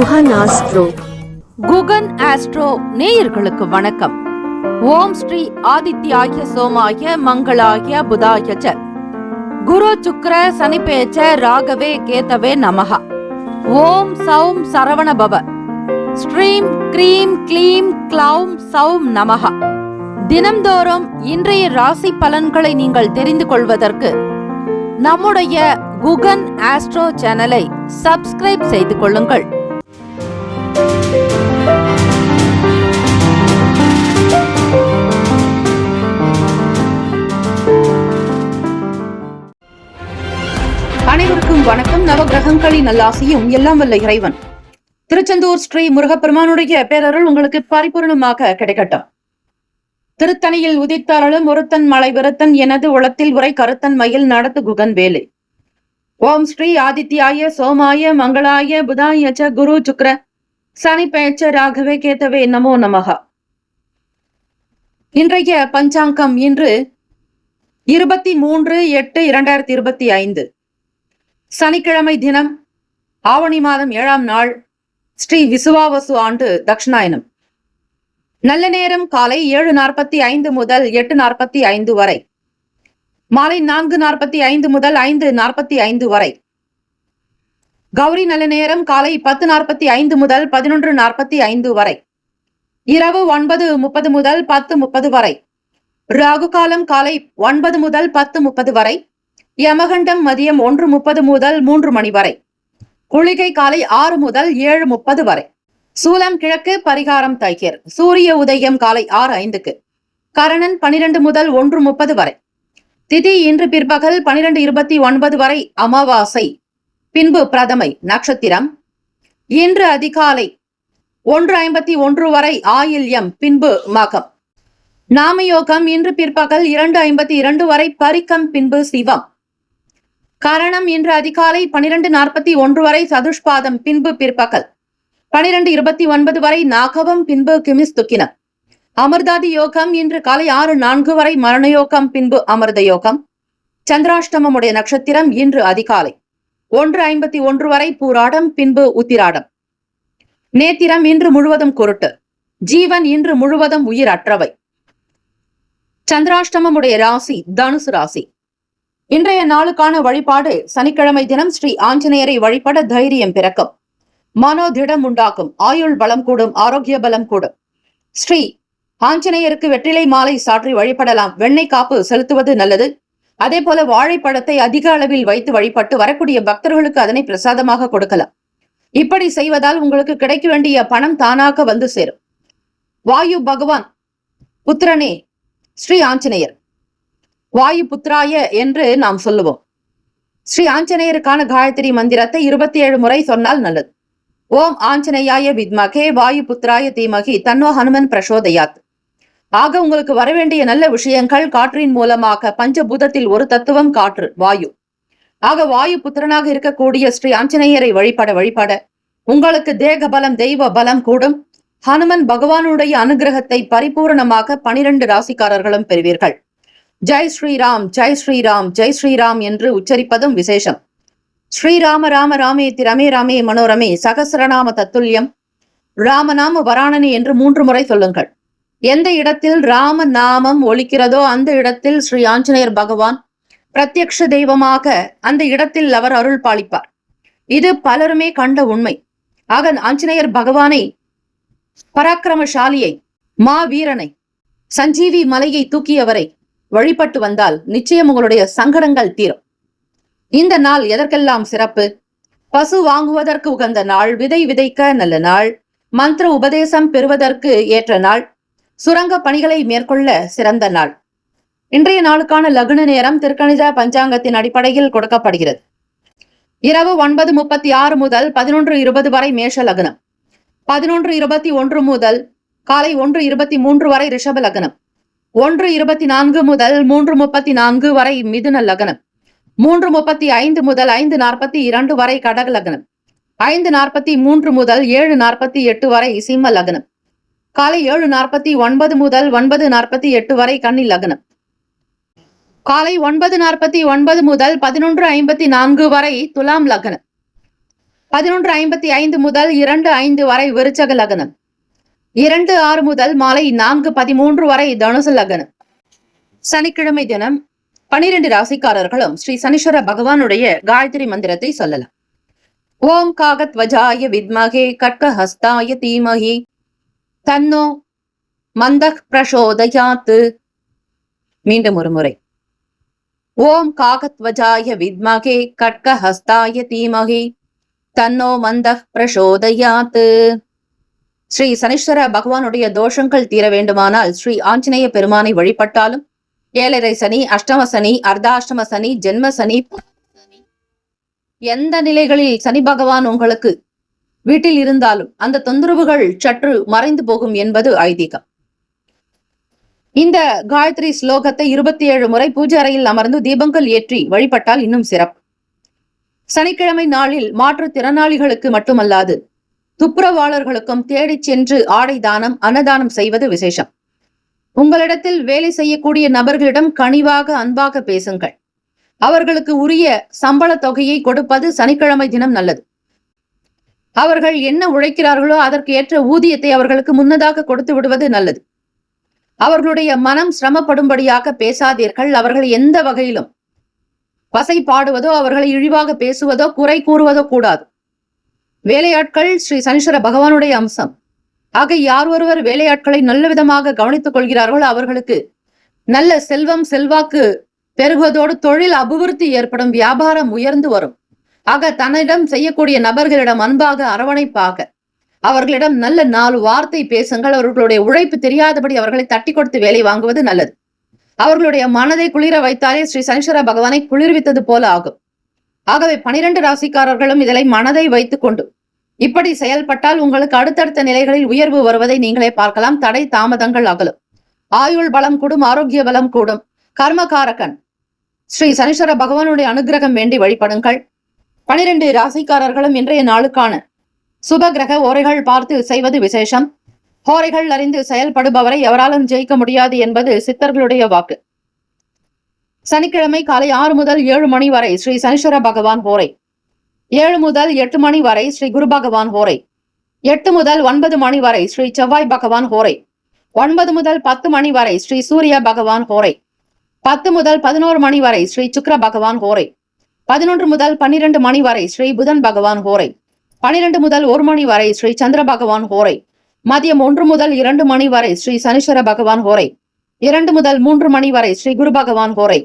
Guhan astro. Guhan astro நேயர்களுக்கு வணக்கம். ஓம் ஸ்ரீ ஆதித்யாய சோமாய மங்களாய புதாய ச குரு சுக்ர சனிபேச்ச ராகவே கேதவே நமஹ. ஓம் சௌம் சரவண பவ. ஸ்ரீம் க்ரீம் க்ளீம் க்ளௌம் சௌம் நமஹ. தினம்தோறும் இன்றைய ராசி பலன்களை நீங்கள் தெரிந்து கொள்வதற்கு நம்முடைய குகன் ஆஸ்ட்ரோ சேனலை சப்ஸ்கிரைப் செய்து கொள்ளுங்கள். அனைவருக்கும் வணக்கம். நவகிரகங்களின் நல்லாசியும் எல்லாம் வல்ல இறைவன் திருச்செந்தூர் ஸ்ரீ முருகப்பெருமானுடைய பேரருள் உங்களுக்கு பரிபூர்ணமாக கிடைக்கட்டும். திருத்தணியில் உதித்தாரலும் ஒருத்தன் மலை விருத்தன் எனது உளத்தில் உரை கருத்தன் மயில் நடத்து குகன் வேலை. ஓம் ஸ்ரீ ஆதித்யாய சோமாய மங்களாய புதாய ச குரு சுக்ர சனி பேச்ச ராகவே கேதவே நமோ நமஹ. இன்றைய பஞ்சாங்கம் இன்று 23/8/2025 சனிக்கிழமை தினம், ஆவணி மாதம் 7ஆம் நாள், ஸ்ரீ விசுவாவசு ஆண்டு தக்ஷணாயனம். நல்ல நேரம் காலை 7:45 முதல் 8:45 வரை, மாலை 4:45 முதல் 5:45 வரை. கௌரி நல்ல நேரம் காலை 10:45 முதல் 11:45 வரை, இரவு 9:30 முதல் 10:30 வரை. ராகு காலம் காலை 9 முதல் 10:30 வரை, யமகண்டம் மதியம் 1:30 முதல் 3 மணி வரை, குளிகை காலை 6 முதல் 7:30 வரை. சூலம் கிழக்கு, பரிகாரம் தைக்கர். சூரிய உதயம் காலை 6:05, கரணன் 12 முதல் 1:30 வரை. திதி இன்று பிற்பகல் 12:29 வரை அமாவாசை, பின்பு பிரதமை நட்சத்திரம். இன்று அதிகாலை 1:51 வரை ஆயில்யம், பின்பு மகம். நாமயோகம் இன்று பிற்பகல் 2:52 வரை பரிக்கம், பின்பு சிவம். கரணம் இன்று அதிகாலை 12:41 வரை சதுஷ்பாதம், பின்பு பிற்பகல் 12:29 வரை நாகவம், பின்பு கிமிஸ்துக்கினம். அமிர்தாதி யோகம் இன்று காலை 6:04 வரை மரணயோகம், பின்பு அமிர்த யோகம். சந்திராஷ்டமமுடைய நட்சத்திரம் இன்று அதிகாலை 1:51 வரை பூராடம், பின்பு உத்திராடம். நேத்திரம் இன்று முழுவதும் குருட்டு. ஜீவன் இன்று முழுவதும் உயிர் அற்றவை. சந்திராஷ்டமமுடைய ராசி தனுசு ராசி. இன்றைய நாளுக்கான வழிபாடு: சனிக்கிழமை தினம் ஸ்ரீ ஆஞ்சநேயரை வழிபட தைரியம் பிறக்கும், மனோதிடம் உண்டாக்கும், ஆயுள் பலம் கூடும், ஆரோக்கிய பலம் கூடும். ஸ்ரீ ஆஞ்சநேயருக்கு வெற்றிலை மாலை சாற்றி வழிபடலாம். வெண்ணெய் காப்பு செலுத்துவது நல்லது. அதே போல வாழைப்பழத்தை அதிக அளவில் வைத்து வழிபட்டு வரக்கூடிய பக்தர்களுக்கு அதனை பிரசாதமாக கொடுக்கலாம். இப்படி செய்வதால் உங்களுக்கு கிடைக்க வேண்டிய பணம் தானாக வந்து சேரும். வாயு பகவான் புத்திரனே ஸ்ரீ ஆஞ்சநேயர், வாயு புத்திராய என்று நாம் சொல்லுவோம். ஸ்ரீ ஆஞ்சநேயருக்கான காயத்ரி மந்திரத்தை 27 முறை சொன்னால் நல்லது. ஓம் ஆஞ்சநேயாய வித்மகே வாயு புத்திராய தீமகி தன்னோ ஹனுமன் பிரசோதயாத். ஆக உங்களுக்கு வரவேண்டிய நல்ல விஷயங்கள் காற்றின் மூலமாக. பஞ்சபூதத்தில் ஒரு தத்துவம் காற்று, வாயு. ஆக வாயு புத்திரனாக இருக்கக்கூடிய ஸ்ரீ ஆஞ்சநேயரை வழிபட உங்களுக்கு தேக பலம், தெய்வ பலம் கூடும். ஹனுமன் பகவானுடைய அனுகிரகத்தை பரிபூரணமாக 12 ராசிக்காரர்களும் பெறுவீர்கள். ஜெய் ஸ்ரீராம், ஜெய் ஸ்ரீராம், ஜெய் ஸ்ரீராம் என்று உச்சரிப்பதும் விசேஷம். ஸ்ரீராம ராம ராமேதி ரமே ராமே மனோரமே சகசிரநாம தத்துல்யம் ராமநாம வராணனி என்று 3 முறை சொல்லுங்கள். எந்த இடத்தில் ராம நாமம் ஒலிக்கிறதோ அந்த இடத்தில் ஸ்ரீ ஆஞ்சநேயர் பகவான் பிரத்யக்ஷ தெய்வமாக அந்த இடத்தில் அவர் அருள் பாலிப்பார். இது பலருமே கண்ட உண்மை. ஆக ஆஞ்சநேயர் பகவானை, பராக்கிரமசாலியை, மாவீரனை, சஞ்சீவி மலையை தூக்கியவரை வழிபட்டு வந்தால் நிச்சயம் உங்களுடைய சங்கடங்கள் தீரும். இந்த நாள் எதற்கெல்லாம் சிறப்பு? பசு வாங்குவதற்கு உகந்த நாள், விதை விதைக்க நல்ல நாள், மந்திர உபதேசம் பெறுவதற்கு ஏற்ற நாள், சுரங்க பணிகளை மேற்கொள்ள சிறந்த நாள். இன்றைய நாளுக்கான லக்ன நேரம் திருக்கணித பஞ்சாங்கத்தின் அடிப்படையில் கொடுக்கப்படுகிறது. இரவு 9:36 முதல் 11:20 வரை மேஷ லக்னம், 11:21 முதல் காலை 1:23 வரை ரிஷப லக்னம், 1:24 முதல் 3:34 வரை மிதுன லக்னம், 3:35 முதல் 5:42 வரை கடக லக்னம், 5:43 முதல் 7:48 வரை சிம்ம லக்னம், காலை 7:49 முதல் 9:48 வரை கன்னி லக்னம், காலை 9:49 முதல் 11:54 வரை துலாம் லக்னம், 11:55 முதல் 2:05 வரை விருச்சக லக்னம், 2:06 முதல் மாலை 4:13 வரை தனுசு லக்னம். சனிக்கிழமை தினம் 12 ராசிக்காரர்களும் ஸ்ரீ சனீஸ்வர பகவானுடைய காயத்ரி மந்திரத்தை சொல்லலாம். ஓம் காகத்வஜாய வித்மகே கட்கஹஸ்தாய தீமஹி தன்னோ மந்தக் பிரசோதயாத். மீண்டும் ஒரு முறை. ஓம் காகத்வஜாய வித்மகே கட்கஹஸ்தாய தீமஹி தன்னோ மந்தக் பிரசோதயாத். ஸ்ரீ சனீஸ்வர பகவானுடைய தோஷங்கள் தீர வேண்டுமானால் ஸ்ரீ ஆஞ்சநேய பெருமானை வழிபட்டாலும், ஏழரை சனி, அஷ்டம சனி, அர்த்தாஷ்டம சனி, ஜென்ம சனி, எந்த நிலைகளில் சனி பகவான் உங்களுக்கு வீட்டில் இருந்தாலும் அந்த தொந்தரவுகள் சற்று மறைந்து போகும் என்பது ஐதீகம். இந்த காயத்ரி ஸ்லோகத்தை 27 முறை பூஜை அறையில் அமர்ந்து தீபங்கள் ஏற்றி வழிபட்டால் இன்னும் சிறப்பு. சனிக்கிழமை நாளில் மாற்றுத்திறனாளிகளுக்கு மட்டுமல்லாது துப்புரவாளர்களுக்கும் தேடிச் சென்று ஆடை தானம், அன்னதானம் செய்வது விசேஷம். உங்களிடத்தில் வேலை செய்யக்கூடிய நபர்களிடம் கனிவாக, அன்பாக பேசுங்கள். அவர்களுக்கு உரிய சம்பள தொகையை கொடுப்பது சனிக்கிழமை தினம் நல்லது. அவர்கள் என்ன உழைக்கிறார்களோ அதற்கு ஏற்ற ஊதியத்தை அவர்களுக்கு முன்னதாக கொடுத்து விடுவது நல்லது. அவர்களுடைய மனம் சிரமப்படும்படியாக பேசாதீர்கள். அவர்கள் எந்த வகையிலும் வசை பாடுவதோ, அவர்களை இழிவாக பேசுவதோ, குறை கூறுவதோ கூடாது. வேலையாட்கள் ஸ்ரீ சனீஸ்வர பகவானுடைய அம்சம். ஆக யார் ஒருவர் வேலையாட்களை நல்ல விதமாக கவனித்துக் கொள்கிறார்களோ அவர்களுக்கு நல்ல செல்வம், செல்வாக்கு பெருகுவதோடு தொழில் அபிவிருத்தி ஏற்படும், வியாபாரம் உயர்ந்து வரும். ஆக தன்னிடம் செய்யக்கூடிய நபர்களிடம் அன்பாக, அரவணைப்பாக அவர்களிடம் நல்ல 4 வார்த்தை பேசுங்கள். அவர்களுடைய உழைப்பு தெரியாதபடி அவர்களை தட்டி கொடுத்து வேலை வாங்குவது நல்லது. அவர்களுடைய மனதை குளிர வைத்தாலே ஸ்ரீ சனீஸ்வர பகவானை குளிர்வித்தது போல ஆகும். ஆகவே 12 ராசிக்காரர்களும் இதனை மனதை வைத்துக் கொண்டு இப்படி செயல்பட்டால் உங்களுக்கு அடுத்தடுத்த நிலைகளில் உயர்வு வருவதை நீங்களே பார்க்கலாம். தடை தாமதங்கள் அகலும், ஆயுள் பலம் கூடும், ஆரோக்கிய பலம் கூடும். கர்மகாரகன் ஸ்ரீ சனீஸ்வர பகவானுடைய அனுகிரகம் வேண்டி வழிபடுங்கள். 12 ராசிக்காரர்களும் இன்றைய நாளுக்கான சுப கிரக ஓரைகள் பார்த்து செய்வது விசேஷம். ஹோரைகள் அறிந்து செயல்படுபவரை எவராலும் ஜெயிக்க முடியாது என்பது சித்தர்களுடைய வாக்கு. சனிக்கிழமை காலை 6 முதல் 7 மணி வரை ஸ்ரீ சனீஸ்வர பகவான் ஹோரை, 7 முதல் 8 மணி வரை ஸ்ரீ குரு பகவான் ஹோரை, 8 முதல் 9 மணி வரை ஸ்ரீ செவ்வாய் பகவான் ஹோரை, 9 முதல் 10 மணி வரை ஸ்ரீ சூரிய பகவான் ஹோரை, 10 முதல் 11 மணி வரை ஸ்ரீ சுக்கிர பகவான் ஹோரை, 11 முதல் 12 மணி வரை ஸ்ரீ புதன் பகவான் ஹோரை, 12 முதல் 1 மணி வரை ஸ்ரீ சந்திர பகவான் ஹோரை, மதியம் 1 முதல் 2 மணி வரை ஸ்ரீ சனீஸ்வர பகவான் ஹோரை, 2 முதல் 3 மணி வரை ஸ்ரீ குரு பகவான் ஹோரை,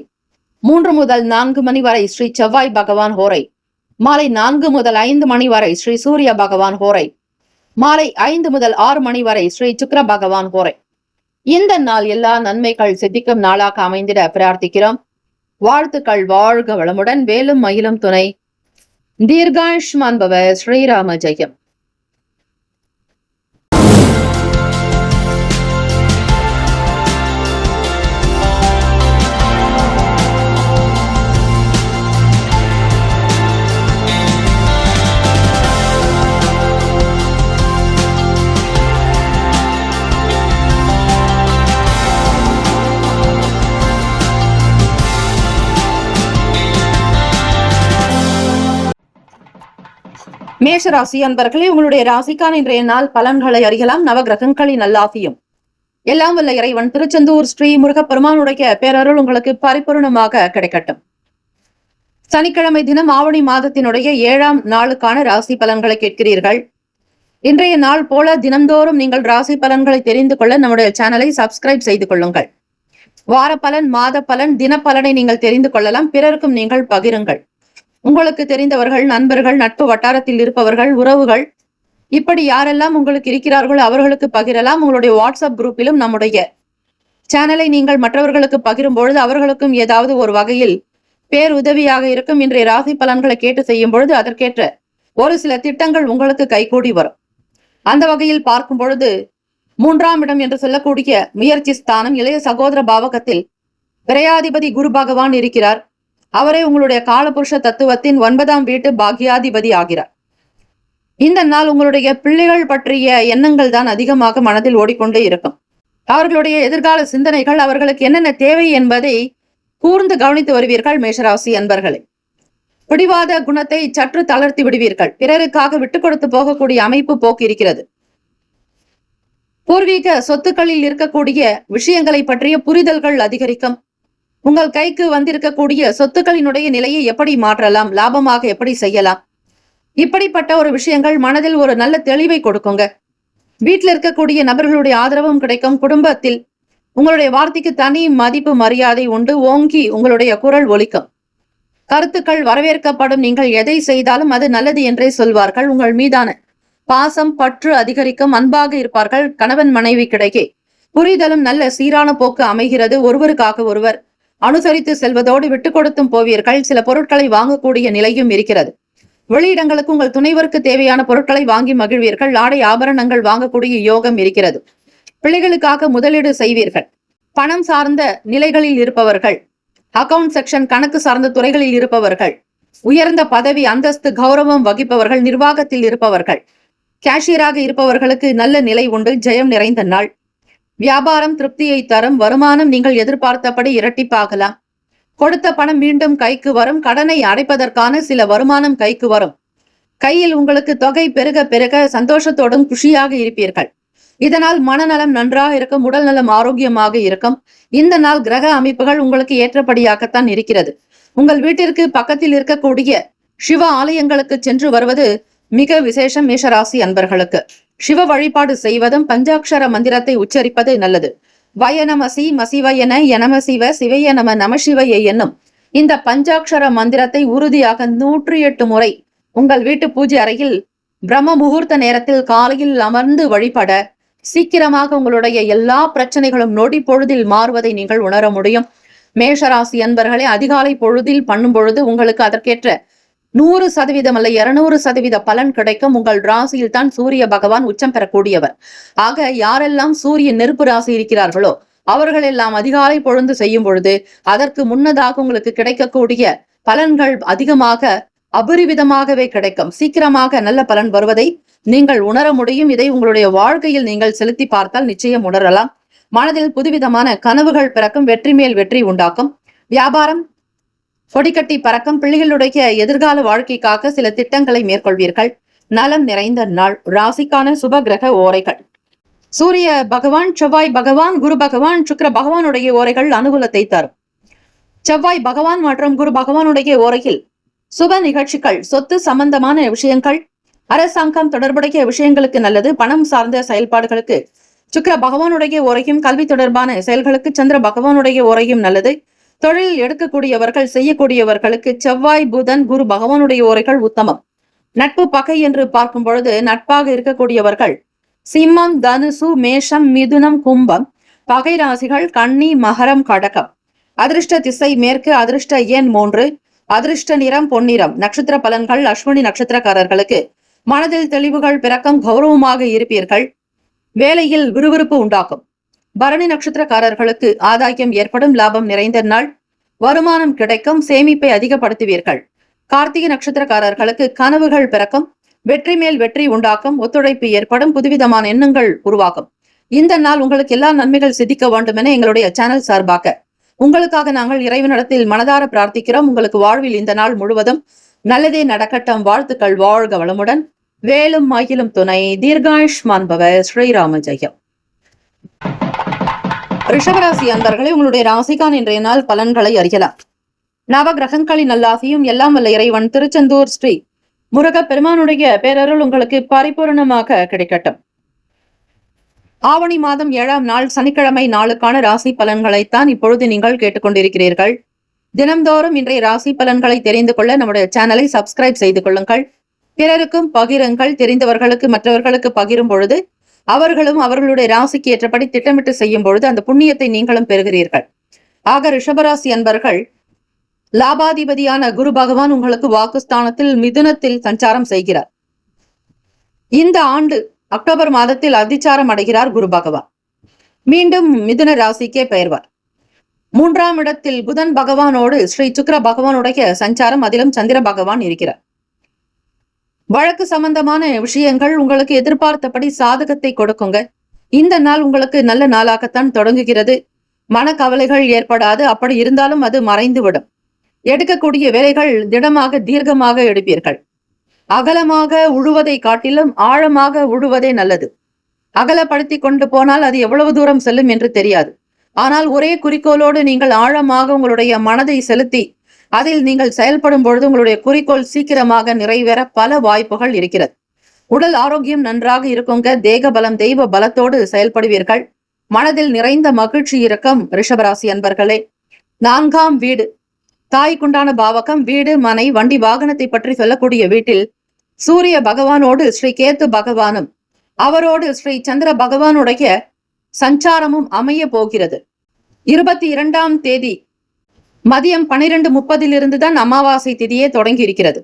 3 முதல் 4 மணி வரை ஸ்ரீ செவ்வாய் பகவான் ஹோரை, மாலை 4 முதல் 5 மணி வரை ஸ்ரீ சூரிய பகவான் ஹோரை, மாலை 5 முதல் 6 மணி வரை ஸ்ரீ சுக்கிர பகவான் ஹோரை. இந்த நாள் எல்லா நன்மைகள் சித்திக்கும் நாளாக அமைந்திட பிரார்த்திக்கிறோம். வாழ்த்துக்கள். வாழ்க வளமுடன். வேலும் மயிலும் துணை. தீர்காயுஷ்மான் பவ. ஸ்ரீராம ஜெயம். மேஷராசி அன்பர்களே, உங்களுடைய ராசிக்கான இன்றைய நாள் பலன்களை அறியலாம். நவகிரகங்களின் நல்லாசியும் எல்லாம் வல்ல இறைவன் திருச்செந்தூர் ஸ்ரீ முருகப்பெருமானுடைய பேரருள் உங்களுக்கு பரிபூர்ணமாக கிடைக்கட்டும். சனிக்கிழமை தினம் ஆவணி மாதத்தினுடைய 7ஆம் நாளுக்கான ராசி பலன்களை கேட்கிறீர்கள். இன்றைய நாள் போல தினந்தோறும் நீங்கள் ராசி பலன்களை தெரிந்து கொள்ள நம்முடைய சேனலை சப்ஸ்கிரைப் செய்து கொள்ளுங்கள். வார பலன், மாத பலன், தின பலனை நீங்கள் தெரிந்து கொள்ளலாம். பிறருக்கும் நீங்கள் பகிருங்கள். உங்களுக்கு தெரிந்தவர்கள், நண்பர்கள், நட்பு வட்டாரத்தில் இருப்பவர்கள், உறவுகள், இப்படி யாரெல்லாம் உங்களுக்கு இருக்கிறார்களோ அவர்களுக்கு பகிரலாம். உங்களுடைய வாட்ஸ்அப் குரூப்பிலும் நம்முடைய சேனலை நீங்கள் மற்றவர்களுக்கு பகிரும் பொழுது அவர்களுக்கும் ஏதாவது ஒரு வகையில் பேருதவியாக இருக்கும். இன்றைய ராசி பலன்களை கேட்டு செய்யும் பொழுது அதற்கேற்ற ஒரு சில திட்டங்கள் உங்களுக்கு கைகூடி வரும். அந்த வகையில் பார்க்கும் பொழுது 3ஆம் இடம் என்று சொல்லக்கூடிய முயற்சி ஸ்தானம், இளைய சகோதர பாவகத்தில் விரையாதிபதி குரு பகவான் இருக்கிறார். அவரே உங்களுடைய காலபுருஷ தத்துவத்தின் 9ஆம் வீட்டு பாக்யாதிபதி ஆகிறார். இந்த நாள் உங்களுடைய பிள்ளைகள் பற்றிய எண்ணங்கள் தான் அதிகமாக மனதில் ஓடிக்கொண்டே இருக்கும். அவர்களுடைய எதிர்கால சிந்தனைகள், அவர்களுக்கு என்னென்ன தேவை என்பதை கூர்ந்து கவனித்து வருவீர்கள் மேஷராசி அன்பர்களே. பிடிவாத குணத்தை சற்று தளர்த்தி விடுவீர்கள். பிறருக்காக விட்டுக் கொடுத்து போகக்கூடிய அமைப்பு போக்கு இருக்கிறது. பூர்வீக சொத்துக்களில் இருக்கக்கூடிய விஷயங்களை பற்றிய புரிதல்கள் அதிகரிக்கும். உங்கள் கைக்கு வந்திருக்கக்கூடிய சொத்துக்களினுடைய நிலையை எப்படி மாற்றலாம், லாபமாக எப்படி செய்யலாம், இப்படிப்பட்ட ஒரு விஷயங்கள் மனதில் ஒரு நல்ல தெளிவை கொடுக்குங்க. வீட்டில் இருக்கக்கூடிய நபர்களுடைய ஆதரவும் கிடைக்கும். குடும்பத்தில் உங்களுடைய வார்த்தைக்கு தனி மதிப்பு மரியாதை உண்டு. ஓங்கி உங்களுடைய குரல் ஒலிக்கும். கருத்துக்கள் வரவேற்கப்படும். நீங்கள் எதை செய்தாலும் அது நல்லது என்றே சொல்வார்கள். உங்கள் மீதான பாசம் பற்று அதிகரிக்கும். அன்பாக இருப்பார்கள். கணவன் மனைவி கிடைக்கே புரிதலும் நல்ல சீரான போக்கு அமைகிறது. ஒருவருக்காக ஒருவர் அனுசரித்து செல்வதோடு விட்டுக் கொடுத்தும் போவீர்கள். சில பொருட்களை வாங்கக்கூடிய நிலையும் இருக்கிறது. வெளியிடங்களுக்கு உங்கள் துணைவருக்கு தேவையான பொருட்களை வாங்கி மகிழ்வீர்கள். ஆடை ஆபரணங்கள் வாங்கக்கூடிய யோகம் இருக்கிறது. பிள்ளைகளுக்காக முதலீடு செய்வீர்கள். பணம் சார்ந்த நிலைகளில் இருப்பவர்கள், அக்கவுண்ட் செக்ஷன் கணக்கு சார்ந்த துறைகளில் இருப்பவர்கள், உயர்ந்த பதவி அந்தஸ்து கௌரவம் வகிப்பவர்கள், நிர்வாகத்தில் இருப்பவர்கள், கேஷியராக இருப்பவர்களுக்கு நல்ல நிலை உண்டு. ஜெயம் நிறைந்த நாள். வியாபாரம் திருப்தியை தரும். வருமானம் நீங்கள் எதிர்பார்த்தபடி இரட்டிப்பாகலாம். கொடுத்த பணம் மீண்டும் கைக்கு வரும். கடனை அடைப்பதற்கான சில வருமானம் கைக்கு வரும். கையில் உங்களுக்கு தொகை பெருக பெருக சந்தோஷத்தோடும் குஷியாக இருப்பீர்கள். இதனால் மனநலம் நன்றாக இருக்கும். உடல் நலம் ஆரோக்கியமாக இருக்கும். இந்த நாள் கிரக அமைப்புகள் உங்களுக்கு ஏற்றபடியாகத்தான் இருக்கிறது. உங்கள் வீட்டிற்கு பக்கத்தில் இருக்கக்கூடிய சிவ ஆலயங்களுக்கு சென்று வருவது மிக விசேஷம். மேஷராசி அன்பர்களுக்கு சிவ வழிபாடு செய்வதும் பஞ்சாட்சர மந்திரத்தை உச்சரிப்பது நல்லது. வயநமசி மசிவயன எனம சிவ சிவைய நம நமசிவைய என்னும் இந்த பஞ்சாட்சர மந்திரத்தை உறுதியாக 108 முறை உங்கள் வீட்டு பூஜை அறையில் பிரம்ம முகூர்த்த நேரத்தில் காலையில் அமர்ந்து வழிபட சீக்கிரமாக உங்களுடைய எல்லா பிரச்சனைகளும் நொடி பொழுதில் மாறுவதை நீங்கள் உணர முடியும். மேஷராசி அன்பர்களே, அதிகாலை பொழுதில் பண்ணும் பொழுது உங்களுக்கு அதற்கேற்ற 100% அல்ல 200% பலன் கிடைக்கும். உங்கள் ராசியில் தான் சூரிய பகவான் உச்சம் பெறக்கூடியவர். ஆக யாரெல்லாம் சூரிய நெருப்பு ராசி இருக்கிறார்களோ அவர்கள் எல்லாம் அதிகாலை பொழுது செய்யும் பொழுது அதற்கு முன்னதாக உங்களுக்கு கிடைக்கக்கூடிய பலன்கள் அதிகமாக அபரிவிதமாகவே கிடைக்கும். சீக்கிரமாக நல்ல பலன் வருவதை நீங்கள் உணர முடியும். இதை உங்களுடைய வாழ்க்கையில் நீங்கள் செலுத்தி பார்த்தால் நிச்சயம் உணரலாம். மனதில் புதுவிதமான கனவுகள் பிறக்கும். வெற்றி மேல் வெற்றி உண்டாக்கும். வியாபாரம் கொடிக்கட்டி பறக்கும். பிள்ளைகளுடைய எதிர்கால வாழ்க்கைக்காக சில திட்டங்களை மேற்கொள்வீர்கள். நலம் நிறைந்த நாள். ராசிக்கான சுப கிரக ஓரைகள். சூரிய பகவான், செவ்வாய் பகவான், குரு பகவான், சுக்கிர பகவானுடைய ஓரைகள் அனுகூலத்தை தரும். செவ்வாய் பகவான் மற்றும் குரு பகவானுடைய ஓரையில் சுப நிகழ்ச்சிகள், சொத்து சம்பந்தமான விஷயங்கள், அரசாங்கம் தொடர்புடைய விஷயங்களுக்கு நல்லது. பணம் சார்ந்த செயல்பாடுகளுக்கு சுக்கிர பகவானுடைய ஓரையும், கல்வி தொடர்பான செயல்களுக்கு சந்திர பகவானுடைய ஓரையும் நல்லது. தொழில் எடுக்கக்கூடியவர்கள் செய்யக்கூடியவர்களுக்கு செவ்வாய் புதன் குரு பகவானுடைய ஓரைகள் உத்தமம். நட்பு பகை என்று பார்க்கும் பொழுது நட்பாக இருக்கக்கூடியவர்கள் சிம்மம், தனுசு, மேஷம், மிதுனம், கும்பம். பகை ராசிகள் கன்னி, மகரம், கடகம். அதிர்ஷ்ட திசை மேற்கு. அதிர்ஷ்ட எண் 3. அதிர்ஷ்ட நிறம் பொன்னிறம். நட்சத்திர பலன்கள். அஸ்வினி நட்சத்திரக்காரர்களுக்கு மனதில் தெளிவுகள் பிறக்கம். கௌரவமாக இருப்பீர்கள். வேலையில் விறுவிறுப்பு உண்டாகும். பரணி நட்சத்திரக்காரர்களுக்கு ஆதாயம் ஏற்படும். லாபம் நிறைந்த நாள். வருமானம் கிடைக்கும். சேமிப்பை அதிகப்படுத்துவீர்கள். கார்த்திகை நட்சத்திரக்காரர்களுக்கு கனவுகள் பிறக்கும். வெற்றி மேல் வெற்றி உண்டாக்கும். ஒத்துழைப்பு ஏற்படும். புதுவிதமான எண்ணங்கள் உருவாகும். இந்த நாள் உங்களுக்கு எல்லா நன்மைகள் சித்திக்க வேண்டும் என எங்களுடைய சேனல் சார்பாக உங்களுக்காக நாங்கள் இறைவனிடத்தில் மனதார பிரார்த்திக்கிறோம். உங்களுக்கு வாழ்வில் இந்த நாள் முழுவதும் நல்லதே நடக்கட்டும். வாழ்த்துக்கள். வாழ்க வளமுடன். வேலும் மயிலும் துணை. தீர்காயுஷ்மான் பவ. ஸ்ரீராம ஜெயம். ரிஷபராசி அன்பர்களே, உங்களுடைய ராசிக்கான இன்றைய நாள் பலன்களை அறியலாம். நவ கிரகங்களின் நல்லாசியும் எல்லாம் வல்ல இறைவன் திருச்செந்தூர் ஸ்ரீ முருக பெருமானுடைய பேரருள் உங்களுக்கு பரிபூர்ணமாக கிடைக்கட்டும். ஆவணி மாதம் 7ஆம் நாள் சனிக்கிழமை நாளுக்கான ராசி பலன்களைத்தான் இப்பொழுது நீங்கள் கேட்டுக்கொண்டிருக்கிறீர்கள். தினம்தோறும் இன்றைய ராசி பலன்களை தெரிந்து கொள்ள நம்முடைய சேனலை சப்ஸ்கிரைப் செய்து கொள்ளுங்கள். பிறருக்கும் பகிருங்கள். தெரிந்தவர்களுக்கு மற்றவர்களுக்கு பகிரும் பொழுது அவர்களும் அவர்களுடைய ராசிக்கு ஏற்றபடி திட்டமிட்டு செய்யும் பொழுது அந்த புண்ணியத்தை நீங்களும் பெறுகிறீர்கள். ஆக ரிஷபராசி அன்பர்கள், லாபாதிபதியான குரு பகவான் உங்களுக்கு வாக்குஸ்தானத்தில் மிதுனத்தில் சஞ்சாரம் செய்கிறார். இந்த ஆண்டு அக்டோபர் மாதத்தில் அதிச்சாரம் அடைகிறார் குரு பகவான். மீண்டும் மிதுன ராசிக்கே பெயர்வார். 3ஆம் இடத்தில் புதன் பகவானோடு ஸ்ரீ சுக்கிர பகவானுடைய சஞ்சாரம், அதிலும் சந்திர பகவான் இருக்கிறார். வழக்கு சம்பந்தமான விஷயங்கள் உங்களுக்கு எதிர்பார்த்தபடி சாதகத்தை கொடுக்குங்க. இந்த நாள் உங்களுக்கு நல்ல நாளாகத்தான் தொடங்குகிறது. மனக்கவலைகள் ஏற்படாது. அப்படி இருந்தாலும் அது மறைந்துவிடும். எடுக்கக்கூடிய வேலைகள் திடமாக தீர்க்கமாக எடுப்பீர்கள். அகலமாக உழுவதை காட்டிலும் ஆழமாக உழுவதே நல்லது. அகலப்படுத்தி கொண்டு போனால் அது எவ்வளவு தூரம் செல்லும் என்று தெரியாது. ஆனால் ஒரே குறிக்கோளோடு நீங்கள் ஆழமாக உங்களுடைய மனதை செலுத்தி அதில் நீங்கள் செயல்படும் பொழுது உங்களுடைய குறிக்கோள் சீக்கிரமாக நிறைவேற பல வாய்ப்புகள் இருக்கிறது. உடல் ஆரோக்கியம் நன்றாக இருக்குங்க. தேக பலம் தெய்வ பலத்தோடு செயல்படுவீர்கள். மனதில் நிறைந்த மகிழ்ச்சி இருக்கும் ரிஷபராசி அன்பர்களே. 4ஆம் வீடு தாய்க்குண்டான பாவகம். வீடு மனை வண்டி வாகனத்தை பற்றி சொல்லக்கூடிய வீட்டில் சூரிய பகவானோடு ஸ்ரீ கேத்து பகவானும் அவரோடு ஸ்ரீ சந்திர பகவானுடைய சஞ்சாரமும் அமைய போகிறது. 22ஆம் தேதி மதியம் 12:30 தான் அமாவாசை திதியே தொடங்கி இருக்கிறது.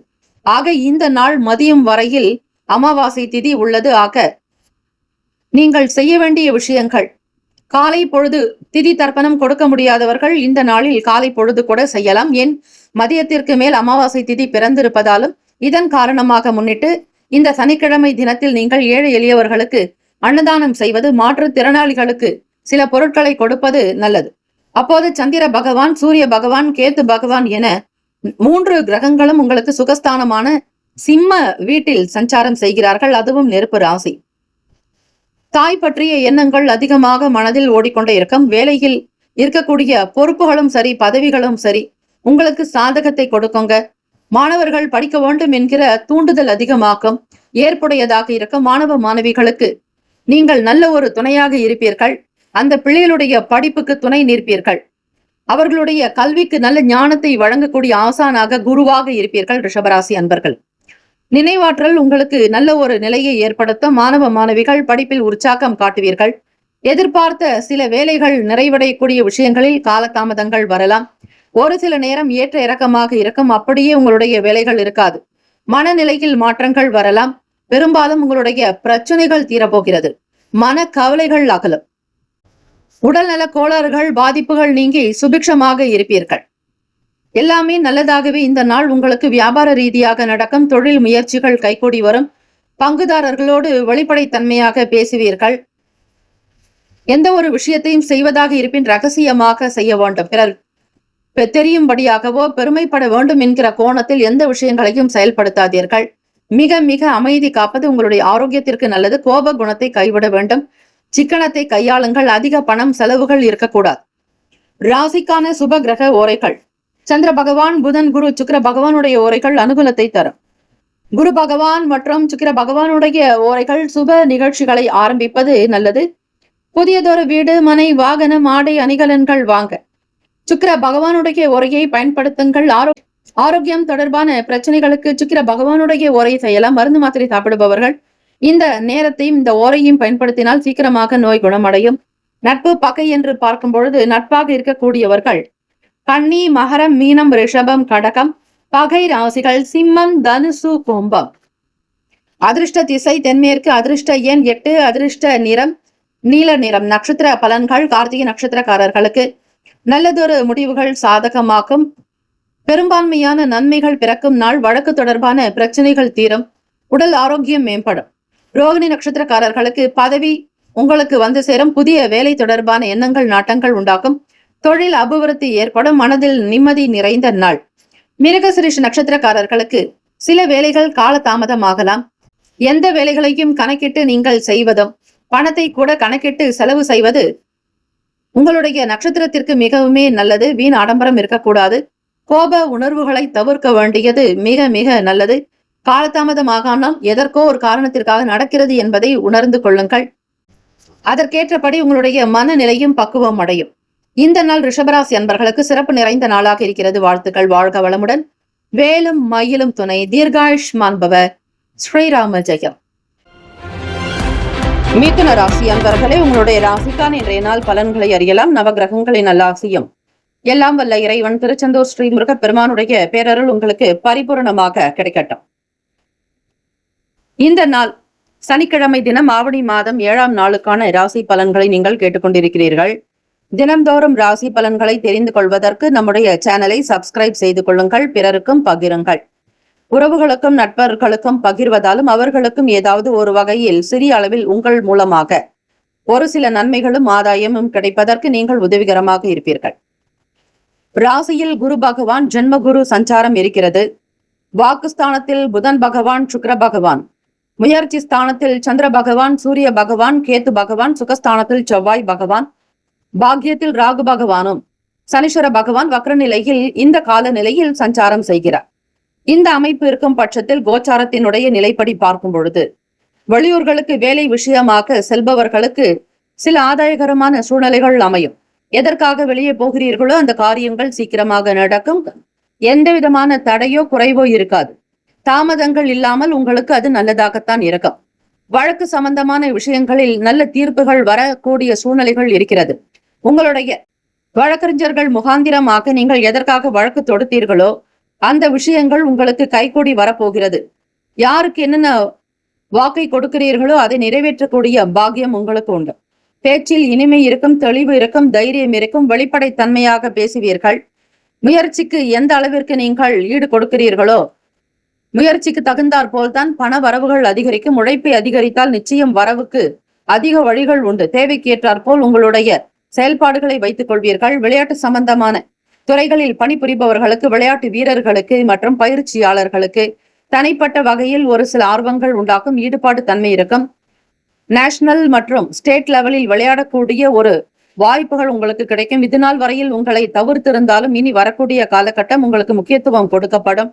ஆக இந்த நாள் மதியம் வரையில் அமாவாசை திதி உள்ளது. ஆக நீங்கள் செய்ய வேண்டிய விஷயங்கள், காலை பொழுது திதி தர்ப்பணம் கொடுக்க முடியாதவர்கள் இந்த நாளில் காலை பொழுது கூட செய்யலாம். ஏன், மதியத்திற்கு மேல் அமாவாசை திதி பிறந்திருப்பதாலும் இதன் காரணமாக முன்னிட்டு இந்த சனிக்கிழமை தினத்தில் நீங்கள் ஏழை எளியவர்களுக்கு அன்னதானம் செய்வது, மாற்றுத்திறனாளிகளுக்கு சில பொருட்களை கொடுப்பது நல்லது. அப்போது சந்திர பகவான், சூரிய பகவான், கேத்து பகவான் என 3 கிரகங்களும் உங்களுக்கு சுகஸ்தானமான சிம்ம வீட்டில் சஞ்சாரம் செய்கிறார்கள். அதுவும் நெருப்பு ராசி. தாய் பற்றிய எண்ணங்கள் அதிகமாக மனதில் ஓடிக்கொண்டே இருக்கும். வேலையில் இருக்கக்கூடிய பொறுப்புகளும் சரி, பதவிகளும் சரி உங்களுக்கு சாதகத்தை கொடுக்குங்க. மாணவர்கள் படிக்க வேண்டும் என்கிற தூண்டுதல் அதிகமாக்கும் ஏற்புடையதாக இருக்கும். மாணவ மாணவிகளுக்கு நீங்கள் நல்ல ஒரு துணையாக இருப்பீர்கள். அந்த பிள்ளைகளுடைய படிப்புக்கு துணை நிற்பீர்கள். அவர்களுடைய கல்விக்கு நல்ல ஞானத்தை வழங்கக்கூடிய ஆசானாக, குருவாக இருப்பீர்கள் ரிஷபராசி அன்பர்கள். நினைவாற்றல் உங்களுக்கு நல்ல ஒரு நிலையை ஏற்படுத்தும். மாணவ மாணவிகள் படிப்பில் உற்சாகம் காட்டுவீர்கள். எதிர்பார்த்த சில வேலைகள் நிறைவடையக்கூடிய விஷயங்களில் காலதாமதங்கள் வரலாம். ஒரு சில நேரம் ஏற்ற இறக்கமாக இருக்கும். அப்படியே உங்களுடைய வேலைகள் இருக்காது. மனநிலையில் மாற்றங்கள் வரலாம். பெரும்பாலும் உங்களுடைய பிரச்சனைகள் தீரப்போகிறது. மன கவலைகள் அகலும். உடல்நல கோளாறுகள், பாதிப்புகள் நீங்கி சுபிக்ஷமாக இருப்பீர்கள். எல்லாமே நல்லதாகவே இந்த நாள் உங்களுக்கு வியாபார ரீதியாக நடக்கும். தொழில் முயற்சிகள் கைகூடி வரும். பங்குதாரர்களோடு வெளிப்படைத்தன்மையாக பேசுவீர்கள். எந்த ஒரு விஷயத்தையும் செய்வதாக இருப்பின் ரகசியமாக செய்ய வேண்டும். பிறர் தெரியும்படியாகவோ பெருமைப்பட வேண்டும் என்கிற கோணத்தில் எந்த விஷயங்களையும் செயல்படுத்தாதீர்கள். மிக மிக அமைதி காப்பது உங்களுடைய ஆரோக்கியத்திற்கு நல்லது. கோப குணத்தை கைவிட வேண்டும். சிக்கனத்தை கையாளுங்கள். அதிக பணம் செலவுகள் இருக்கக்கூடாது. ராசிக்கான சுப கிரக ஓரைகள். சந்திர பகவான், புதன், குரு, சுக்கிர பகவானுடைய ஓரைகள் அனுகூலத்தை தரும். குரு பகவான் மற்றும் சுக்கிர பகவானுடைய ஓரைகள் சுப நிகழ்ச்சிகளை ஆரம்பிப்பது நல்லது. புதியதொரு வீடு, மனை, வாகனம், ஆடை, அணிகலன்கள் வாங்க சுக்கிர பகவானுடைய உரையை பயன்படுத்துங்கள். ஆரோக்கியம் தொடர்பான பிரச்சனைகளுக்கு சுக்கிர பகவானுடைய உரை செய்யலாம். மருந்து மாத்திரை சாப்பிடுபவர்கள் இந்த நேரத்தையும் இந்த ஓரையும் பயன்படுத்தினால் சீக்கிரமாக நோய் குணமடையும். நட்பு பகை என்று பார்க்கும் பொழுது நட்பாக இருக்கக்கூடியவர்கள் கன்னி, மகரம், மீனம், ரிஷபம், கடகம். பகை ராசிகள் சிம்மம், தனுசு, கும்பம். அதிர்ஷ்ட திசை தென்மேற்கு. அதிர்ஷ்ட எண் 8. அதிர்ஷ்ட நிறம் நீல நிறம். நட்சத்திர பலன்கள். கார்த்திகை நட்சத்திரக்காரர்களுக்கு நல்லதொரு முடிவுகள் சாதகமாக்கும். பெரும்பான்மையான நன்மைகள் பிறக்கும் நாள். வழக்கு தொடர்பான பிரச்சனைகள் தீரும். உடல் ஆரோக்கியம் மேம்படும். ரோகிணி நட்சத்திரக்காரர்களுக்கு பதவி உங்களுக்கு வந்து சேரும். புதிய வேலை தொடர்பான எண்ணங்கள், நாட்டங்கள் உண்டாக்கும். தொழில் அபிவிருத்தி ஏற்படும். மனதில் நிம்மதி நிறைந்த நாள். மிருகசிரிஷ நட்சத்திரக்காரர்களுக்கு சில வேலைகள் காலதாமதமாகலாம். எந்த வேலைகளையும் கணக்கிட்டு நீங்கள் செய்வதும், பணத்தை கூட கணக்கிட்டு செலவு செய்வது உங்களுடைய நட்சத்திரத்திற்கு மிகவுமே நல்லது. வீண் ஆடம்பரம் இருக்கக்கூடாது. கோப உணர்வுகளை தவிர்க்க வேண்டியது மிக மிக நல்லது. காலதாமதமாகாமல் எதற்கோ ஒரு காரணத்திற்காக நடக்கிறது என்பதை உணர்ந்து கொள்ளுங்கள். அதற்கேற்றபடி உங்களுடைய மனநிலையும் பக்குவம் அடையும். இந்த நாள் ரிஷபராசி அன்பர்களுக்கு சிறப்பு நிறைந்த நாளாக இருக்கிறது. வாழ்த்துக்கள். வாழ்க வளமுடன். வேலும் மயிலும் துணை. தீர்காயுஷ்மான் பவ. ஸ்ரீராம ஜெயம். மிதுன ராசி அன்பர்களே, உங்களுடைய ராசிக்கான இன்றைய நாள் பலன்களை அறியலாம். நவகிரகங்களின் நல்லாசியும் எல்லாம் வல்ல இறைவன் திருச்செந்தூர் ஸ்ரீ முருகப்பெருமானுடைய பேரருள் உங்களுக்கு பரிபூரணமாக கிடைக்கட்டும். இந்த நாள் சனிக்கிழமை தினம் ஆவணி மாதம் 7ஆம் நாளுக்கான ராசி பலன்களை நீங்கள் கேட்டுக்கொண்டிருக்கிறீர்கள். தினம்தோறும் ராசி பலன்களை தெரிந்து கொள்வதற்கு நம்முடைய சேனலை சப்ஸ்கிரைப் செய்து கொள்ளுங்கள். பிறருக்கும் பகிருங்கள். உறவுகளுக்கும் நட்பர்களுக்கும் பகிர்வதாலும் அவர்களுக்கும் ஏதாவது ஒரு வகையில் சிறிய அளவில் உங்கள் மூலமாக ஒரு சில நன்மைகளும் ஆதாயமும் கிடைப்பதற்கு நீங்கள் உதவிகரமாக இருப்பீர்கள். ராசியில் குரு பகவான் ஜென்மகுரு சஞ்சாரம் இருக்கிறது. வாக்குஸ்தானத்தில் புதன் பகவான், சுக்கிர பகவான். முயற்சி ஸ்தானத்தில் சந்திர பகவான், சூரிய பகவான், கேத்து பகவான். சுகஸ்தானத்தில் செவ்வாய் பகவான். பாக்கியத்தில் ராகு பகவானும் சனீஸ்வர பகவான் வக்ர நிலையில் இந்த கால நிலையில் சஞ்சாரம் செய்கிறார். இந்த அமைப்பு இருக்கும் பட்சத்தில் கோச்சாரத்தினுடைய நிலைப்படி பார்க்கும் பொழுது வெளியூர்களுக்கு வேலை விஷயமாக செல்பவர்களுக்கு சில ஆதாயகரமான சூழ்நிலைகள் அமையும். எதற்காக வெளியே போகிறீர்களோ அந்த காரியங்கள் சீக்கிரமாக நடக்கும். எந்த விதமான தடையோ குறைவோ இருக்காது. தாமதங்கள் இல்லாமல் உங்களுக்கு அது நல்லதாகத்தான் இருக்கும். வழக்கு சம்பந்தமான விஷயங்களில் நல்ல தீர்ப்புகள் வரக்கூடிய சூழ்நிலைகள் இருக்கிறது. உங்களுடைய வழக்கறிஞர்கள் முகாந்திரமாக நீங்கள் எதற்காக வழக்கு தொடுத்தீர்களோ அந்த விஷயங்கள் உங்களுக்கு கைகூடி வரப்போகிறது. யாருக்கு என்னென்ன வாக்கை கொடுக்கிறீர்களோ அதை நிறைவேற்றக்கூடிய பாக்கியம் உங்களுக்கு உண்டு. பேச்சில் இனிமை இருக்கும், தெளிவு இருக்கும், தைரியம் இருக்கும், வெளிப்படைத்தன்மையாக பேசுவீர்கள். முயற்சிக்கு எந்த அளவிற்கு நீங்கள் ஈடு கொடுக்கிறீர்களோ முயற்சிக்கு தகுந்தாற் போல்தான் பண வரவுகள் அதிகரிக்கும். உழைப்பை அதிகரித்தால் நிச்சயம் வரவுக்கு அதிக வழிகள் உண்டு. தேவைக்கு ஏற்றாற்போல் உங்களுடைய செயல்பாடுகளை வைத்துக் கொள்வீர்கள். விளையாட்டு சம்பந்தமான துறைகளில் பணிபுரிபவர்களுக்கு, விளையாட்டு வீரர்களுக்கு மற்றும் பயிற்சியாளர்களுக்கு தனிப்பட்ட வகையில் ஒரு சில ஆர்வங்கள் உண்டாகும். ஈடுபாடு தன்மை இருக்கும். நேஷனல் மற்றும் ஸ்டேட் லெவலில் விளையாடக்கூடிய ஒரு வாய்ப்புகள் உங்களுக்கு கிடைக்கும். இதுநாள் வரையில் உங்களை தவிர்த்திருந்தாலும் இனி வரக்கூடிய காலகட்டம் உங்களுக்கு முக்கியத்துவம் கொடுக்கப்படும்.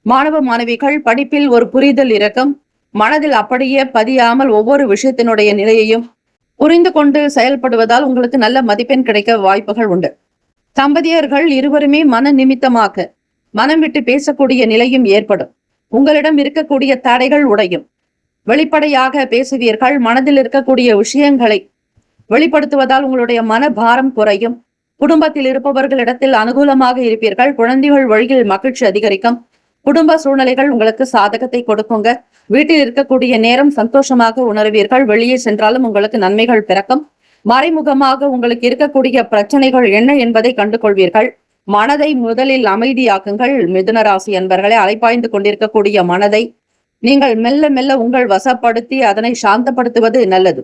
மாணவ மாணவிகள் படிப்பில் ஒரு புரிதல் இருக்கும். மனதில் அப்படியே பதியாமல் ஒவ்வொரு விஷயத்தினுடைய நிலையையும் புரிந்து கொண்டு செயல்படுவதால் உங்களுக்கு நல்ல மதிப்பெண் கிடைக்க வாய்ப்புகள் உண்டு. தம்பதியர்கள் இருவருமே மன நிமித்தமாக மனம் விட்டு பேசக்கூடிய நிலையும் ஏற்படும். உங்களிடம் இருக்கக்கூடிய தடைகள் உடையும். வெளிப்படையாக பேசுவீர்கள். மனதில் இருக்கக்கூடிய விஷயங்களை வெளிப்படுத்துவதால் உங்களுடைய மன பாரம் குறையும். குடும்பத்தில் இருப்பவர்களிடத்தில் அனுகூலமாக இருப்பீர்கள். குழந்தைகள் வழியில் மகிழ்ச்சி அதிகரிக்கும். குடும்ப சூழ்நிலைகள் உங்களுக்கு சாதகத்தை கொடுக்குங்க. வீட்டில் இருக்கக்கூடிய நேரம் சந்தோஷமாக உணர்வீர்கள். வெளியே சென்றாலும் உங்களுக்கு நன்மைகள் பிறக்கும். மறைமுகமாக உங்களுக்கு இருக்கக்கூடிய பிரச்சனைகள் என்ன என்பதை கண்டு கொள்வீர்கள். மனதை முதலில் அமைதியாக்குங்கள். மிதுன ராசி என்பர்களை அலைப்பாய்ந்து கொண்டிருக்கக்கூடிய மனதை நீங்கள் மெல்ல மெல்ல உங்கள் வசப்படுத்தி அதனை சாந்தப்படுத்துவது நல்லது.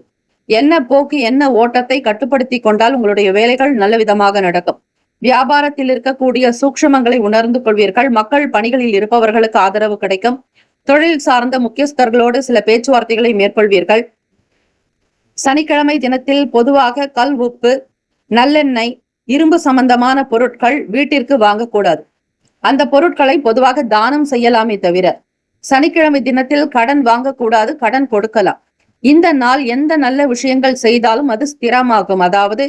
என்ன போக்கு, என்ன ஓட்டத்தை கட்டுப்படுத்தி கொண்டால் உங்களுடைய வேலைகள் நல்ல விதமாக நடக்கும். வியாபாரத்தில் இருக்கக்கூடிய சூக்ஷமங்களை உணர்ந்து கொள்வீர்கள். மக்கள் பணிகளில் இருப்பவர்களுக்கு ஆதரவு கிடைக்கும். தொழில் சார்ந்த முக்கியஸ்தர்களோடு சில பேச்சுவார்த்தைகளை மேற்கொள்வீர்கள். சனிக்கிழமை தினத்தில் பொதுவாக கல் உப்பு, நல்லெண்ணெய், இரும்பு சம்பந்தமான பொருட்கள் வீட்டிற்கு வாங்கக்கூடாது. அந்த பொருட்களை பொதுவாக தானம் செய்யலாமே தவிர சனிக்கிழமை தினத்தில் கடன் வாங்கக்கூடாது. கடன் கொடுக்கலாம். இந்த நாள் எந்த நல்ல விஷயங்கள் செய்தாலும் அது ஸ்திரமாகும். அதாவது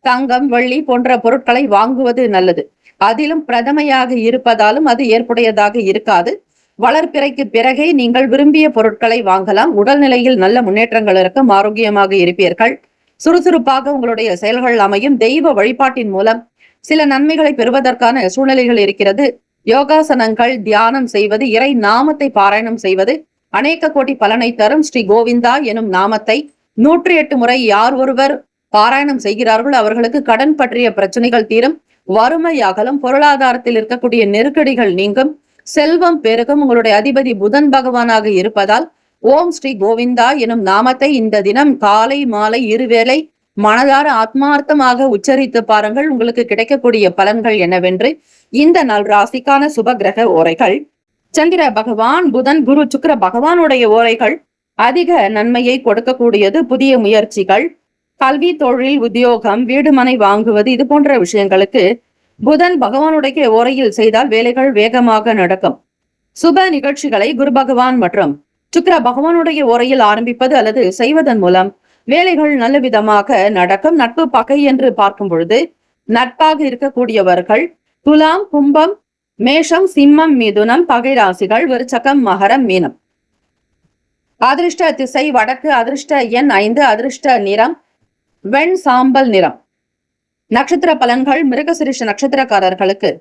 தங்கம், வெள்ளி போன்ற பொருட்களை வாங்குவது நல்லது. அதிலும் பிரதமையாக இருப்பதாலும் அது ஏற்புடையதாக இருக்காது. வளர்ப்பிறைக்கு பிறகே நீங்கள் விரும்பிய பொருட்களை வாங்கலாம். உடல்நிலையில் நல்ல முன்னேற்றங்கள் இருக்கும். ஆரோக்கியமாக இருப்பீர்கள். சுறுசுறுப்பாக உங்களுடைய செயல்கள் அமையும். தெய்வ வழிபாட்டின் மூலம் சில நன்மைகளை பெறுவதற்கான சூழ்நிலைகள் இருக்கிறது. யோகாசனங்கள், தியானம் செய்வது, இறை நாமத்தை பாராயணம் செய்வது அநேக கோடி பலனை தரும். ஸ்ரீ கோவிந்தா எனும் நாமத்தை 108 முறை யார் ஒருவர் பாராயணம் செய்கிறார்கள் அவர்களுக்கு கடன் பற்றிய பிரச்சனைகள் தீரும். வறுமை அகலும். பொருளாதாரத்தில் இருக்கக்கூடிய நெருக்கடிகள் நீங்கும். செல்வம் பெருகும். உங்களுடைய அதிபதி புதன் பகவானாக இருப்பதால் ஓம் ஸ்ரீ கோவிந்தா எனும் நாமத்தை இந்த தினம் காலை மாலை இருவேளை மனதார ஆத்மார்த்தமாக உச்சரித்து பாருங்கள். உங்களுக்கு கிடைக்கக்கூடிய பலன்கள் என்னவென்று இந்த நாள் ராசிக்கான சுப கிரக ஓரைகள். சந்திர பகவான், புதன், குரு, சுக்கிர பகவானுடைய ஓரைகள் அதிக நன்மையை கொடுக்கக்கூடியது. புதிய முயற்சிகள், கல்வி, தொழில், உத்தியோகம், வீடு மனை வாங்குவது இது போன்ற விஷயங்களுக்கு புதன் பகவானுடைய ஓரையில் செய்தால் வேலைகள் வேகமாக நடக்கும். சுப நிகழ்ச்சிகளை குரு பகவான் மற்றும் சுக்கிர பகவானுடைய ஓரையில் ஆரம்பிப்பது அல்லது செய்வதன் மூலம் வேலைகள் நல்ல விதமாக நடக்கும். நட்பு பகை என்று பார்க்கும் பொழுது நட்பாக இருக்கக்கூடியவர்கள் துலாம், கும்பம், மேஷம், சிம்மம், மிதுனம் பகை ராசிகள். விருச்சகம், மகரம், மீனம். அதிர்ஷ்ட திசை வடக்கு. அதிர்ஷ்ட எண் 5. அதிர்ஷ்ட நிறம் வெண் சாம்பல் நிறம். நட்சத்திர பலன்கள். மிருகசிரிஷ நட்சத்திரக்காரர்களுக்கு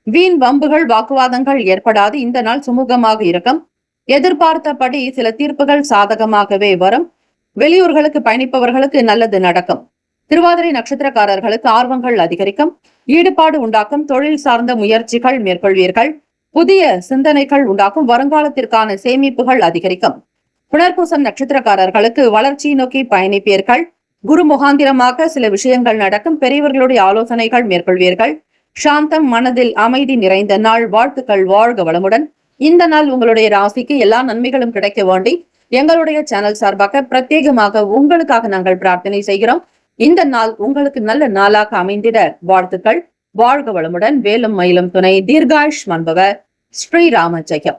வீண் வம்புகள், வாக்குவாதங்கள் ஏற்படாது. இந்த நாள் சுமூகமாக இருக்கும். எதிர்பார்த்தபடி சில தீர்ப்புகள் சாதகமாகவே வரும். வெளியூர்களுக்கு பயணிப்பவர்களுக்கு நல்லது நடக்கும். திருவாதிரை நட்சத்திரக்காரர்களுக்கு ஆர்வங்கள் அதிகரிக்கும். ஈடுபாடு உண்டாக்கும். தொழில் சார்ந்த முயற்சிகள் மேற்கொள்வீர்கள். புதிய சிந்தனைகள் உண்டாக்கும். வருங்காலத்திற்கான சேமிப்புகள் அதிகரிக்கும். புனர்பூசம் நட்சத்திரக்காரர்களுக்கு வளர்ச்சியை நோக்கி பயணிப்பீர்கள். குரு முகாந்திரமாக சில விஷயங்கள் நடக்கும். பெரியவர்களுடைய ஆலோசனைகள் மேற்கொள்வீர்கள். சாந்தம், மனதில் அமைதி நிறைந்த நாள். வாழ்த்துக்கள், வாழ்க வளமுடன். இந்த நாள் உங்களுடைய ராசிக்கு எல்லா நன்மைகளும் கிடைக்க வேண்டி எங்களுடைய சேனல் சார்பாக பிரத்யேகமாக உங்களுக்காக நாங்கள் பிரார்த்தனை செய்கிறோம். இந்த நாள் உங்களுக்கு நல்ல நாளாக அமைந்திட வாழ்த்துக்கள். வாழ்க வளமுடன். வேலும் மயிலும் துணை. தீர்காயுஷ் மன்பவர். ஸ்ரீராம ஜெயம்.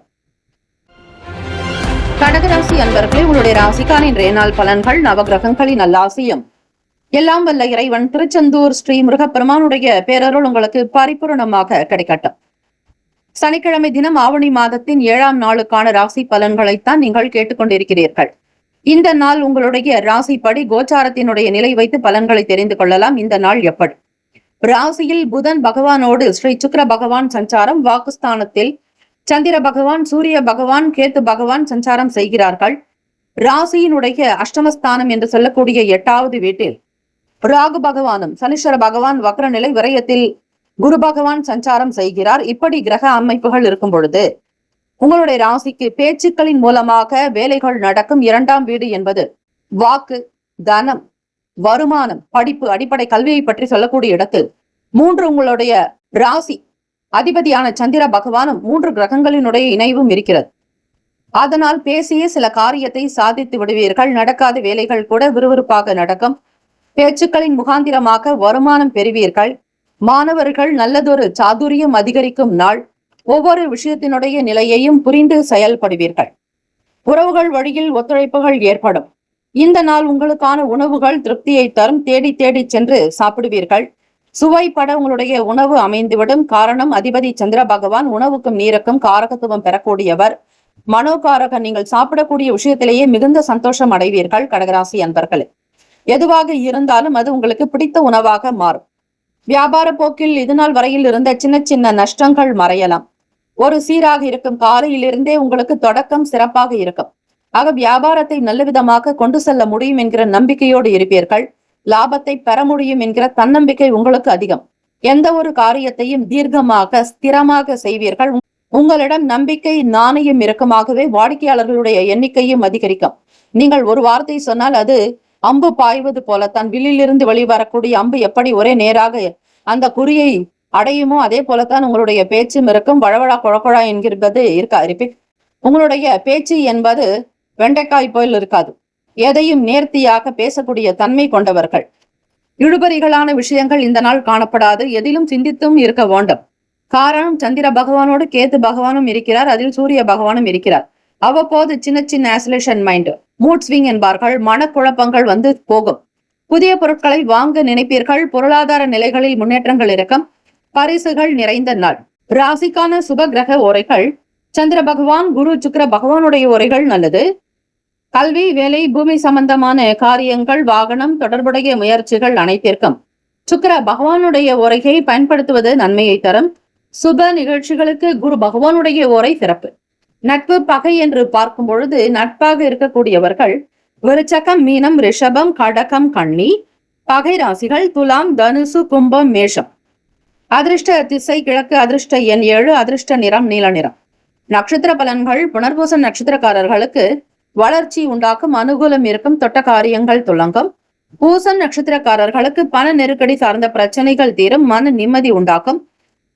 கடகராசி அன்பர்களே, உங்களுடைய ராசிக்கான இன்றைய நாள் பலன்கள். நவகிரகங்களின் நல்லாசியும் எல்லாம் வல்ல இறைவன் திருச்செந்தூர் ஸ்ரீ முருகப்பெருமானுடைய பேரருள் உங்களுக்கு பரிபூரணமாக கிடைக்கட்டும். சனிக்கிழமை தினம் ஆவணி மாதத்தின் 7ஆம் நாளுக்கான ராசி பலன்களைத்தான் நீங்கள் கேட்டுக்கொண்டிருக்கிறீர்கள். இந்த நாள் உங்களுடைய ராசிப்படி கோச்சாரத்தினுடைய நிலை வைத்து பலன்களை தெரிந்து கொள்ளலாம். இந்த நாள் எப்படி? ராசியில் புதன் பகவானோடு ஸ்ரீ சுக்கிர பகவான் சஞ்சாரம், வாக்குஸ்தானத்தில் சந்திர பகவான், சூரிய பகவான், கேத்து பகவான் சஞ்சாரம் செய்கிறார்கள். ராசியினுடைய அஷ்டமஸ்தானம் என்று சொல்லக்கூடிய 8வது வீட்டில் ராகு பகவானும் சனீஸ்வர பகவான் வக்ர நிலை விரயத்தில் குரு பகவான் சஞ்சாரம் செய்கிறார். இப்படி கிரக அமைப்புகள் இருக்கும் பொழுது உங்களுடைய ராசிக்கு பேச்சுக்களின் மூலமாக வேலைகள் நடக்கும். 2ஆம் வீடு என்பது வாக்கு, தனம், வருமானம், படிப்பு, அடிப்படை கல்வியை பற்றி சொல்லக்கூடிய இடத்தில் 3 உங்களுடைய ராசி அதிபதியான சந்திர பகவானும் 3 கிரகங்களினுடைய இணைவும் இருக்கிறது. அதனால் பேசிய சில காரியத்தை சாதித்து விடுவீர்கள். நடக்காத வேலைகள் கூட விறுவிறுப்பாக நடக்கும். பேச்சுக்களின் முகாந்திரமாக வருமானம் பெறுவீர்கள். மாணவர்கள் நல்லதொரு சாதுரியம் அதிகரிக்கும் நாள். ஒவ்வொரு விஷயத்தினுடைய நிலையையும் புரிந்து செயல்படுவீர்கள். உறவுகள் வழியில் ஒத்துழைப்புகள் ஏற்படும். இந்த நாள் உங்களுக்கான உணவுகள் திருப்தியை தரும். தேடி தேடி சென்று சாப்பிடுவீர்கள். சுவைப்பட உங்களுடைய உணவு அமைந்துவிடும். காரணம், அதிபதி சந்திர பகவான் உணவுக்கும் நீருக்கும் காரகத்துவம் பெறக்கூடியவர். மனோகாரக. நீங்கள் சாப்பிடக்கூடிய விஷயத்திலேயே மிகுந்த சந்தோஷம் அடைவீர்கள். கடகராசி அன்பர்களே, எதுவாக இருந்தாலும் அது உங்களுக்கு பிடித்த உணவாக மாறும். வியாபார போக்கில் இதுநாள் வரையில் இருந்த சின்ன சின்ன நஷ்டங்கள் மறையலாம். ஒரு சீராக இருக்கும் காலையிலிருந்தே உங்களுக்கு தொடக்கம் சிறப்பாக இருக்கும். ஆக வியாபாரத்தை நல்ல விதமாக கொண்டு செல்ல முடியும் என்கிற நம்பிக்கையோடு இருப்பீர்கள். லாபத்தை பெற முடியும் என்கிற தன்னம்பிக்கை உங்களுக்கு அதிகம். எந்த ஒரு காரியத்தையும் தீர்க்கமாக ஸ்திரமாக செய்வீர்கள். உங்களிடம் நம்பிக்கை, நாணயம் இறக்கமாகவே வாடிக்கையாளர்களுடைய எண்ணிக்கையும் அதிகரிக்கும். நீங்கள் ஒரு வார்த்தை சொன்னால் அது அம்பு பாய்வது போலத்தான். வில்லிலிருந்து வெளிவரக்கூடிய அம்பு எப்படி ஒரே நேராக அந்த குறியை அடையுமோ அதே போலத்தான் உங்களுடைய பேச்சும் இருக்கும். வழவழா குழப்பழா என்கிறது இருக்காது. உங்களுடைய பேச்சு என்பது வெண்டைக்காய் போல் இருக்காது. எதையும் நேர்த்தியாக பேசக்கூடிய தன்மை கொண்டவர்கள். இழுபறிகளான விஷயங்கள் இந்த நாள் காணப்படாது. எதிலும் சிந்தித்தும் இருக்க வேண்டும். காரணம், சந்திர பகவானோடு கேத்து பகவானும் இருக்கிறார். அதில் சூரிய பகவானும் இருக்கிறார். அவ்வப்போது சின்ன சின்ன ஆசிலேஷன் மைண்ட், மூட் ஸ்விங் என்பார்கள். மனக்குழப்பங்கள் வந்து போகும். புதிய பொருட்களை வாங்க நினைப்பீர்கள். பொருளாதார நிலைகளில் முன்னேற்றங்கள் இருக்கும். பரிசுகள் நிறைந்த நாள். ராசிக்கான சுப கிரக ஓரைகள். சந்திர பகவான், குரு, சுக்கிர பகவானுடைய ஓரைகள் நல்லது. கல்வி, வேலை, பூமி சம்பந்தமான காரியங்கள், வாகனம் தொடர்புடைய முயற்சிகள் அனைத்திற்கும் சுக்கிர பகவானுடைய ஓரையை பயன்படுத்துவது நன்மையை தரும். சுப நிகழ்ச்சிகளுக்கு குரு பகவானுடைய ஓரை சிறப்பு. நட்பு, பகை என்று பார்க்கும் பொழுது நட்பாக இருக்கக்கூடியவர்கள் விருச்சகம், மீனம், ரிஷபம், கடகம், கன்னி. பகை ராசிகள் துலாம், தனுசு, கும்பம், மேஷம். அதிர்ஷ்ட திசை கிழக்கு. அதிர்ஷ்ட எண் 7. அதிர்ஷ்ட நிறம் நீல நிறம். நட்சத்திர பலன்கள். புனர்பூசம் நட்சத்திரக்காரர்களுக்கு வளர்ச்சி உண்டாக்கும். அனுகூலம் இருக்கும். தொட்ட காரியங்கள் துலங்கும். பூசம் நட்சத்திரக்காரர்களுக்கு பண நெருக்கடி சார்ந்த பிரச்சனைகள் தீரும். மன நிம்மதி உண்டாக்கும்.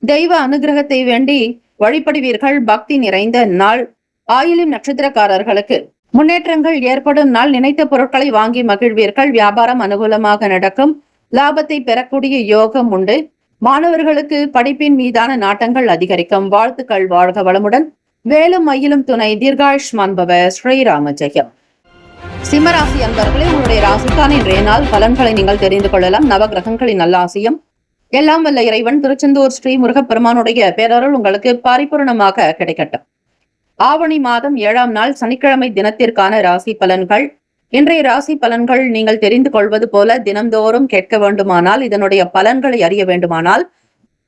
தெய்வ அனுகிரகத்தை வேண்டி வழிபடுவீர்கள். பக்தி நிறைந்த நாள். ஆயிலும் நட்சத்திரக்காரர்களுக்கு முன்னேற்றங்கள் ஏற்படும் நாள். நினைத்த பொருட்களை வாங்கி மகிழ்வீர்கள். வியாபாரம் அனுகூலமாக நடக்கும். லாபத்தை பெறக்கூடிய யோகம் உண்டு. மாணவர்களுக்கு படிப்பின் மீதான நாட்டங்கள் அதிகரிக்கும். வாழ்த்துக்கள், வாழ்க வளமுடன். வேலும் மயிலும் துணை. தீர்காயுஷ் மன்பவ. ஸ்ரீராம ஜெயம். சிம்மராசி அன்பர்களே, உங்களுடைய ராசிக்கான இன்றைய நாள் பலன்களை நீங்கள் தெரிந்து கொள்ளலாம். நவகிரகங்களின் நல்லாசியம் எல்லாம் வல்ல இறைவன் திருச்செந்தூர் ஸ்ரீ முருகப்பெருமானுடைய பேரருள் உங்களுக்கு பரிபூர்ணமாக கிடைக்கட்டும். ஆவணி மாதம் 7ஆம் நாள் சனிக்கிழமை தினத்திற்கான ராசி பலன்கள். இன்றைய ராசி பலன்கள் நீங்கள் தெரிந்து கொள்வது போல தினந்தோறும் கேட்க வேண்டுமானால், இதனுடைய பலன்களை அறிய வேண்டுமானால்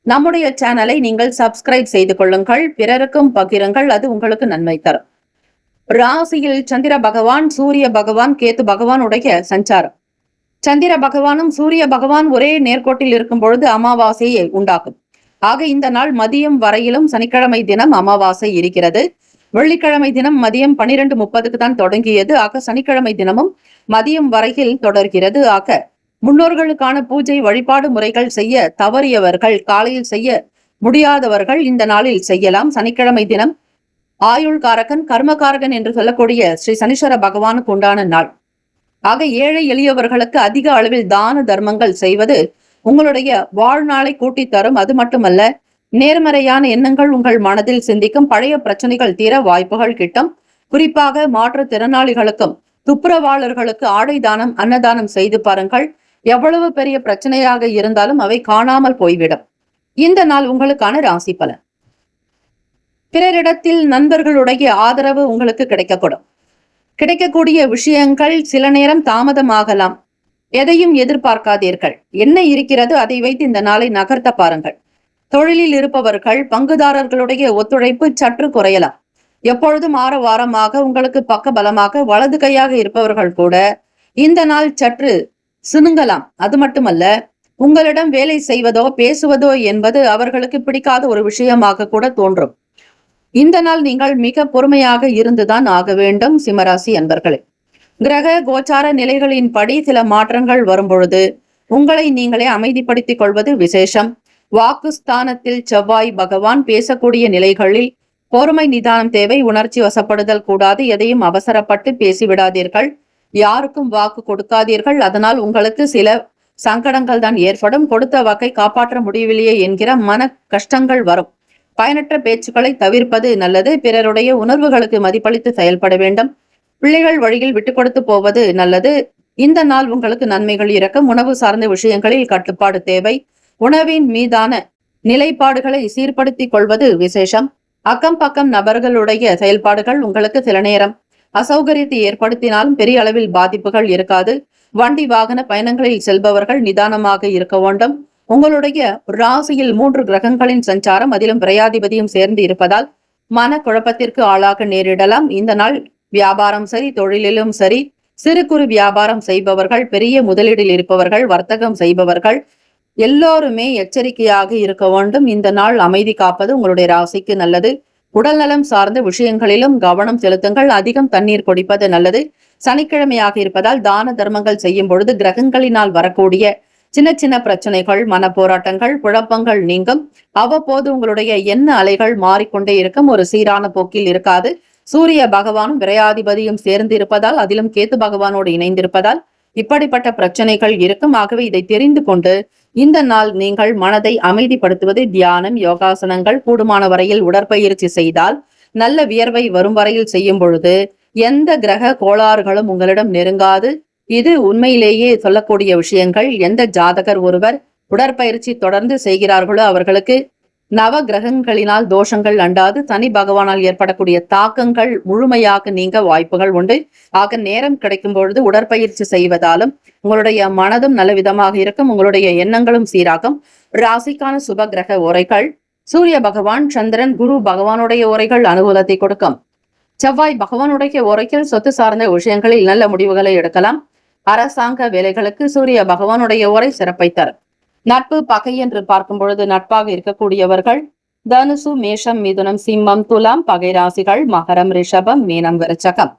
நம்முடைய சேனலை நீங்கள் சப்ஸ்கிரைப் செய்து கொள்ளுங்கள். பிறருக்கும் பகிருங்கள். அது உங்களுக்கு நன்மை தரும். ராசியில் சந்திர பகவான், சூரிய பகவான், கேத்து பகவானுடைய சஞ்சாரம். சந்திர பகவானும் சூரிய பகவான் ஒரே நேர்கோட்டில் இருக்கும் பொழுது அமாவாசையை உண்டாக்கும். ஆக இந்த நாள் மதியம் வரையிலும் சனிக்கிழமை தினம் அமாவாசை இருக்கிறது. வெள்ளிக்கிழமை தினம் மதியம் 12:30 தான் தொடங்கியது. ஆக சனிக்கிழமை தினமும் மதியம் வரையில் தொடர்கிறது. ஆக முன்னோர்களுக்கான பூஜை வழிபாடு முறைகள் செய்ய தவறியவர்கள், காலையில் செய்ய முடியாதவர்கள் இந்த நாளில் செய்யலாம். சனிக்கிழமை தினம் ஆயுள்காரகன், கர்மகாரகன் என்று சொல்லக்கூடிய ஸ்ரீ சனீஸ்வர பகவானுக்கு உண்டான நாள். ஆக ஏழை எளியவர்களுக்கு அதிக அளவில் தான தர்மங்கள் செய்வது உங்களுடைய வாழ்நாளை கூட்டி தரும். அது மட்டுமல்ல, நேர்மறையான எண்ணங்கள் உங்கள் மனதில் சிந்திக்கும். பழைய பிரச்சனைகள் தீர வாய்ப்புகள் கிட்டும். குறிப்பாக மாற்றுத்திறனாளிகளுக்கும் துப்புரவாளர்களுக்கு ஆடை தானம், அன்னதானம் செய்து பாருங்கள். எவ்வளவு பெரிய பிரச்சனையாக இருந்தாலும் அவை காணாமல் போய்விடும். இந்த நாள் உங்களுக்கான ராசி பலன். பிறரிடத்தில் நண்பர்களுடைய ஆதரவு உங்களுக்கு கிடைக்கக்கூடும். கிடைக்கக்கூடிய விஷயங்கள் சில நேரம் தாமதமாகலாம். எதையும் எதிர்பார்க்காதீர்கள். என்ன இருக்கிறது அதை வைத்து இந்த நாளை நகர்த்த பாருங்கள். தொழிலில் இருப்பவர்கள், பங்குதாரர்களுடைய ஒத்துழைப்பு சற்று குறையலாம். எப்பொழுதும் ஆரவாரமாக உங்களுக்கு பக்க பலமாக வலது கையாக இருப்பவர்கள் கூட இந்த நாள் சற்று சினுங்கலாம். அது மட்டுமல்ல, உங்களிடம் வேலை செய்வதோ பேசுவதோ என்பது அவர்களுக்கு பிடிக்காத ஒரு விஷயமாக கூட தோன்றும். இந்த நாள் நீங்கள் மிக பொறுமையாக இருந்துதான் ஆக வேண்டும். சிம்மராசி அன்பர்களே, கிரக கோச்சார நிலைகளின் படி சில மாற்றங்கள் வரும்பொழுது உங்களை நீங்களே அமைதிப்படுத்திக் கொள்வது விசேஷம். வாக்குஸ்தானத்தில் செவ்வாய் பகவான் பேசக்கூடிய நிலைகளில் பொறுமை நிதானம் தேவை. உணர்ச்சி வசப்படுதல் கூடாது. எதையும் அவசரப்பட்டு பேசிவிடாதீர்கள். யாருக்கும் வாக்கு கொடுக்காதீர்கள். அதனால் உங்களுக்கு சில சங்கடங்கள் தான் ஏற்படும். கொடுத்த வாக்கை காப்பாற்ற முடியவில்லையே என்கிற மன கஷ்டங்கள் வரும். பயனற்ற பேச்சுக்களை தவிர்ப்பது நல்லது. பிறருடைய உணர்வுகளுக்கு மதிப்பளித்து செயல்பட வேண்டும். பிள்ளைகள் வழியில் விட்டு கொடுத்து போவது நல்லது. இந்த நாள் உங்களுக்கு நன்மைகள் இறக்கும். உணவு சார்ந்த விஷயங்களில் கட்டுப்பாடு தேவை. உணவின் மீதான நிலைப்பாடுகளை சீர்படுத்திக் கொள்வது விசேஷம். அக்கம் பக்கம் நபர்களுடைய செயல்பாடுகள் உங்களுக்கு சில நேரம் அசௌகரியத்தை ஏற்படுத்தினாலும் பெரிய அளவில் பாதிப்புகள் இருக்காது. வண்டி வாகன பயணங்களில் செல்பவர்கள் நிதானமாக இருக்க வேண்டும். உங்களுடைய ராசியில் 3 கிரகங்களின் சஞ்சாரம், அதிலும் விரையாதிபதியும் சேர்ந்து இருப்பதால் மன குழப்பத்திற்கு ஆளாக நேரிடலாம். இந்த நாள் வியாபாரம் சரி, தொழிலிலும் சரி, சிறு குறு வியாபாரம் செய்பவர்கள், பெரிய முதலீடில் இருப்பவர்கள், வர்த்தகம் செய்பவர்கள் எல்லோருமே எச்சரிக்கையாக இருக்க வேண்டும். இந்த நாள் அமைதி காப்பது உங்களுடைய ராசிக்கு நல்லது. உடல் நலம் சார்ந்த விஷயங்களிலும் கவனம் செலுத்துங்கள். அதிகம் தண்ணீர் குடிப்பது நல்லது. சனிக்கிழமையாக இருப்பதால் தான தர்மங்கள் செய்யும் பொழுது கிரகங்களினால் வரக்கூடிய சின்ன சின்ன பிரச்சனைகள், மன போராட்டங்கள், குழப்பங்கள் நீங்கும். அவ்வப்போது உங்களுடைய எண்ண அலைகள் மாறிக்கொண்டே இருக்கும். ஒரு சீரான போக்கில் இருக்காது. சூரிய பகவானும் விரையாதிபதியும் சேர்ந்து இருப்பதால், அதிலும் கேத்து பகவானோடு இணைந்திருப்பதால் இப்படிப்பட்ட பிரச்சனைகள் இருக்கும். ஆகவே இதை தெரிந்து கொண்டு இந்த நாள் நீங்கள் மனதை அமைதிப்படுத்துவது தியானம், யோகாசனங்கள், கூடுமான வரையில் உடற்பயிற்சி செய்தால், நல்ல வியர்வை வரும் வரையில் செய்யும் பொழுது எந்த கிரக கோளாறுகளும் உங்களிடம் நெருங்காது. இது உண்மையிலேயே சொல்லக்கூடிய விஷயங்கள். எந்த ஜாதகர் ஒருவர் உடற்பயிற்சி தொடர்ந்து செய்கிறார்களோ அவர்களுக்கு நவ கிரகங்களினால் தோஷங்கள் அண்டாது. சனி பகவானால் ஏற்படக்கூடிய தாக்கங்கள் முழுமையாக நீங்க வாய்ப்புகள் உண்டு. ஆக நேரம் கிடைக்கும் பொழுது உடற்பயிற்சி செய்வதாலும் உங்களுடைய மனதும் நல்ல விதமாக இருக்கும். உங்களுடைய எண்ணங்களும் சீராகும். ராசிக்கான சுப கிரக உரைகள்: சூரிய பகவான், சந்திரன், குரு பகவானுடைய உரைகள் அனுகூலத்தை கொடுக்கும். செவ்வாய் பகவானுடைய உரையில் சொத்து சார்ந்த விஷயங்களில் நல்ல முடிவுகளை எடுக்கலாம். அரசாங்க வேலைகளுக்கு சூரிய பகவானுடைய உரை சிறப்பை தரும். நட்பு பகை என்று பார்க்கும் பொழுது நட்பாக இருக்கக்கூடியவர்கள் தனுசு, மேஷம், மிதுனம், சிம்மம், துலாம். பகை ராசிகள் மகரம், ரிஷபம், மீனம், விருச்சகம்.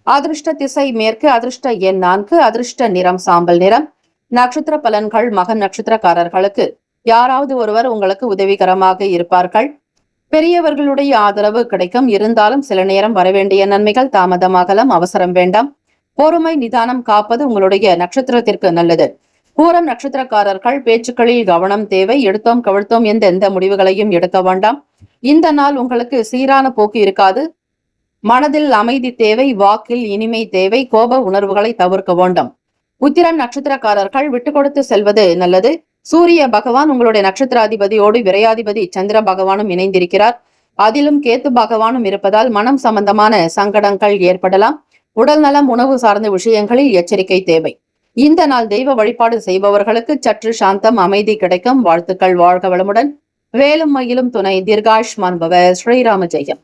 அதிர்ஷ்ட திசை மேற்கு. அதிர்ஷ்ட எண் 4. அதிர்ஷ்ட நிறம் சாம்பல் நிறம். நட்சத்திர பலன்கள்: மகன் நட்சத்திரக்காரர்களுக்கு யாராவது ஒருவர் உங்களுக்கு உதவிகரமாக இருப்பார்கள். பெரியவர்களுடைய ஆதரவு கிடைக்கும். இருந்தாலும் சில நேரம் வரவேண்டிய நன்மைகள் தாமதமாகலாம். அவசரம் வேண்டாம். பொறுமை நிதானம் காப்பது உங்களுடைய நட்சத்திரத்திற்கு நல்லது. பூரம் நட்சத்திரக்காரர்கள் பேச்சுக்களில் கவனம் தேவை. எடுத்தோம் கவிழ்த்தோம் எந்த முடிவுகளையும் எடுக்க வேண்டாம். இந்த நாள் உங்களுக்கு சீரான போக்கு இருக்காது. மனதில் அமைதி தேவை. வாக்கில் இனிமை தேவை. கோப உணர்வுகளை தவிர்க்க வேண்டும். உத்திரம் நட்சத்திரக்காரர்கள் விட்டு கொடுத்து செல்வது நல்லது. சூரிய பகவான் உங்களுடைய நட்சத்திராதிபதியோடு விரையாதிபதி சந்திர பகவானும் இணைந்திருக்கிறார். அதிலும் கேத்து பகவானும் இருப்பதால் மனம் சம்பந்தமான சங்கடங்கள் ஏற்படலாம். உடல் நலம், உணவு சார்ந்த விஷயங்களில் எச்சரிக்கை தேவை. இந்த நாள் தெய்வ வழிபாடு செய்பவர்களுக்கு சற்று சாந்தம், அமைதி கிடைக்கும். வாழ்த்துக்கள். வாழ்க வளமுடன். வேலும் மயிலும் துணை. தீர்காயுஷ்மான் பவ. ஸ்ரீராம ஜெயம்.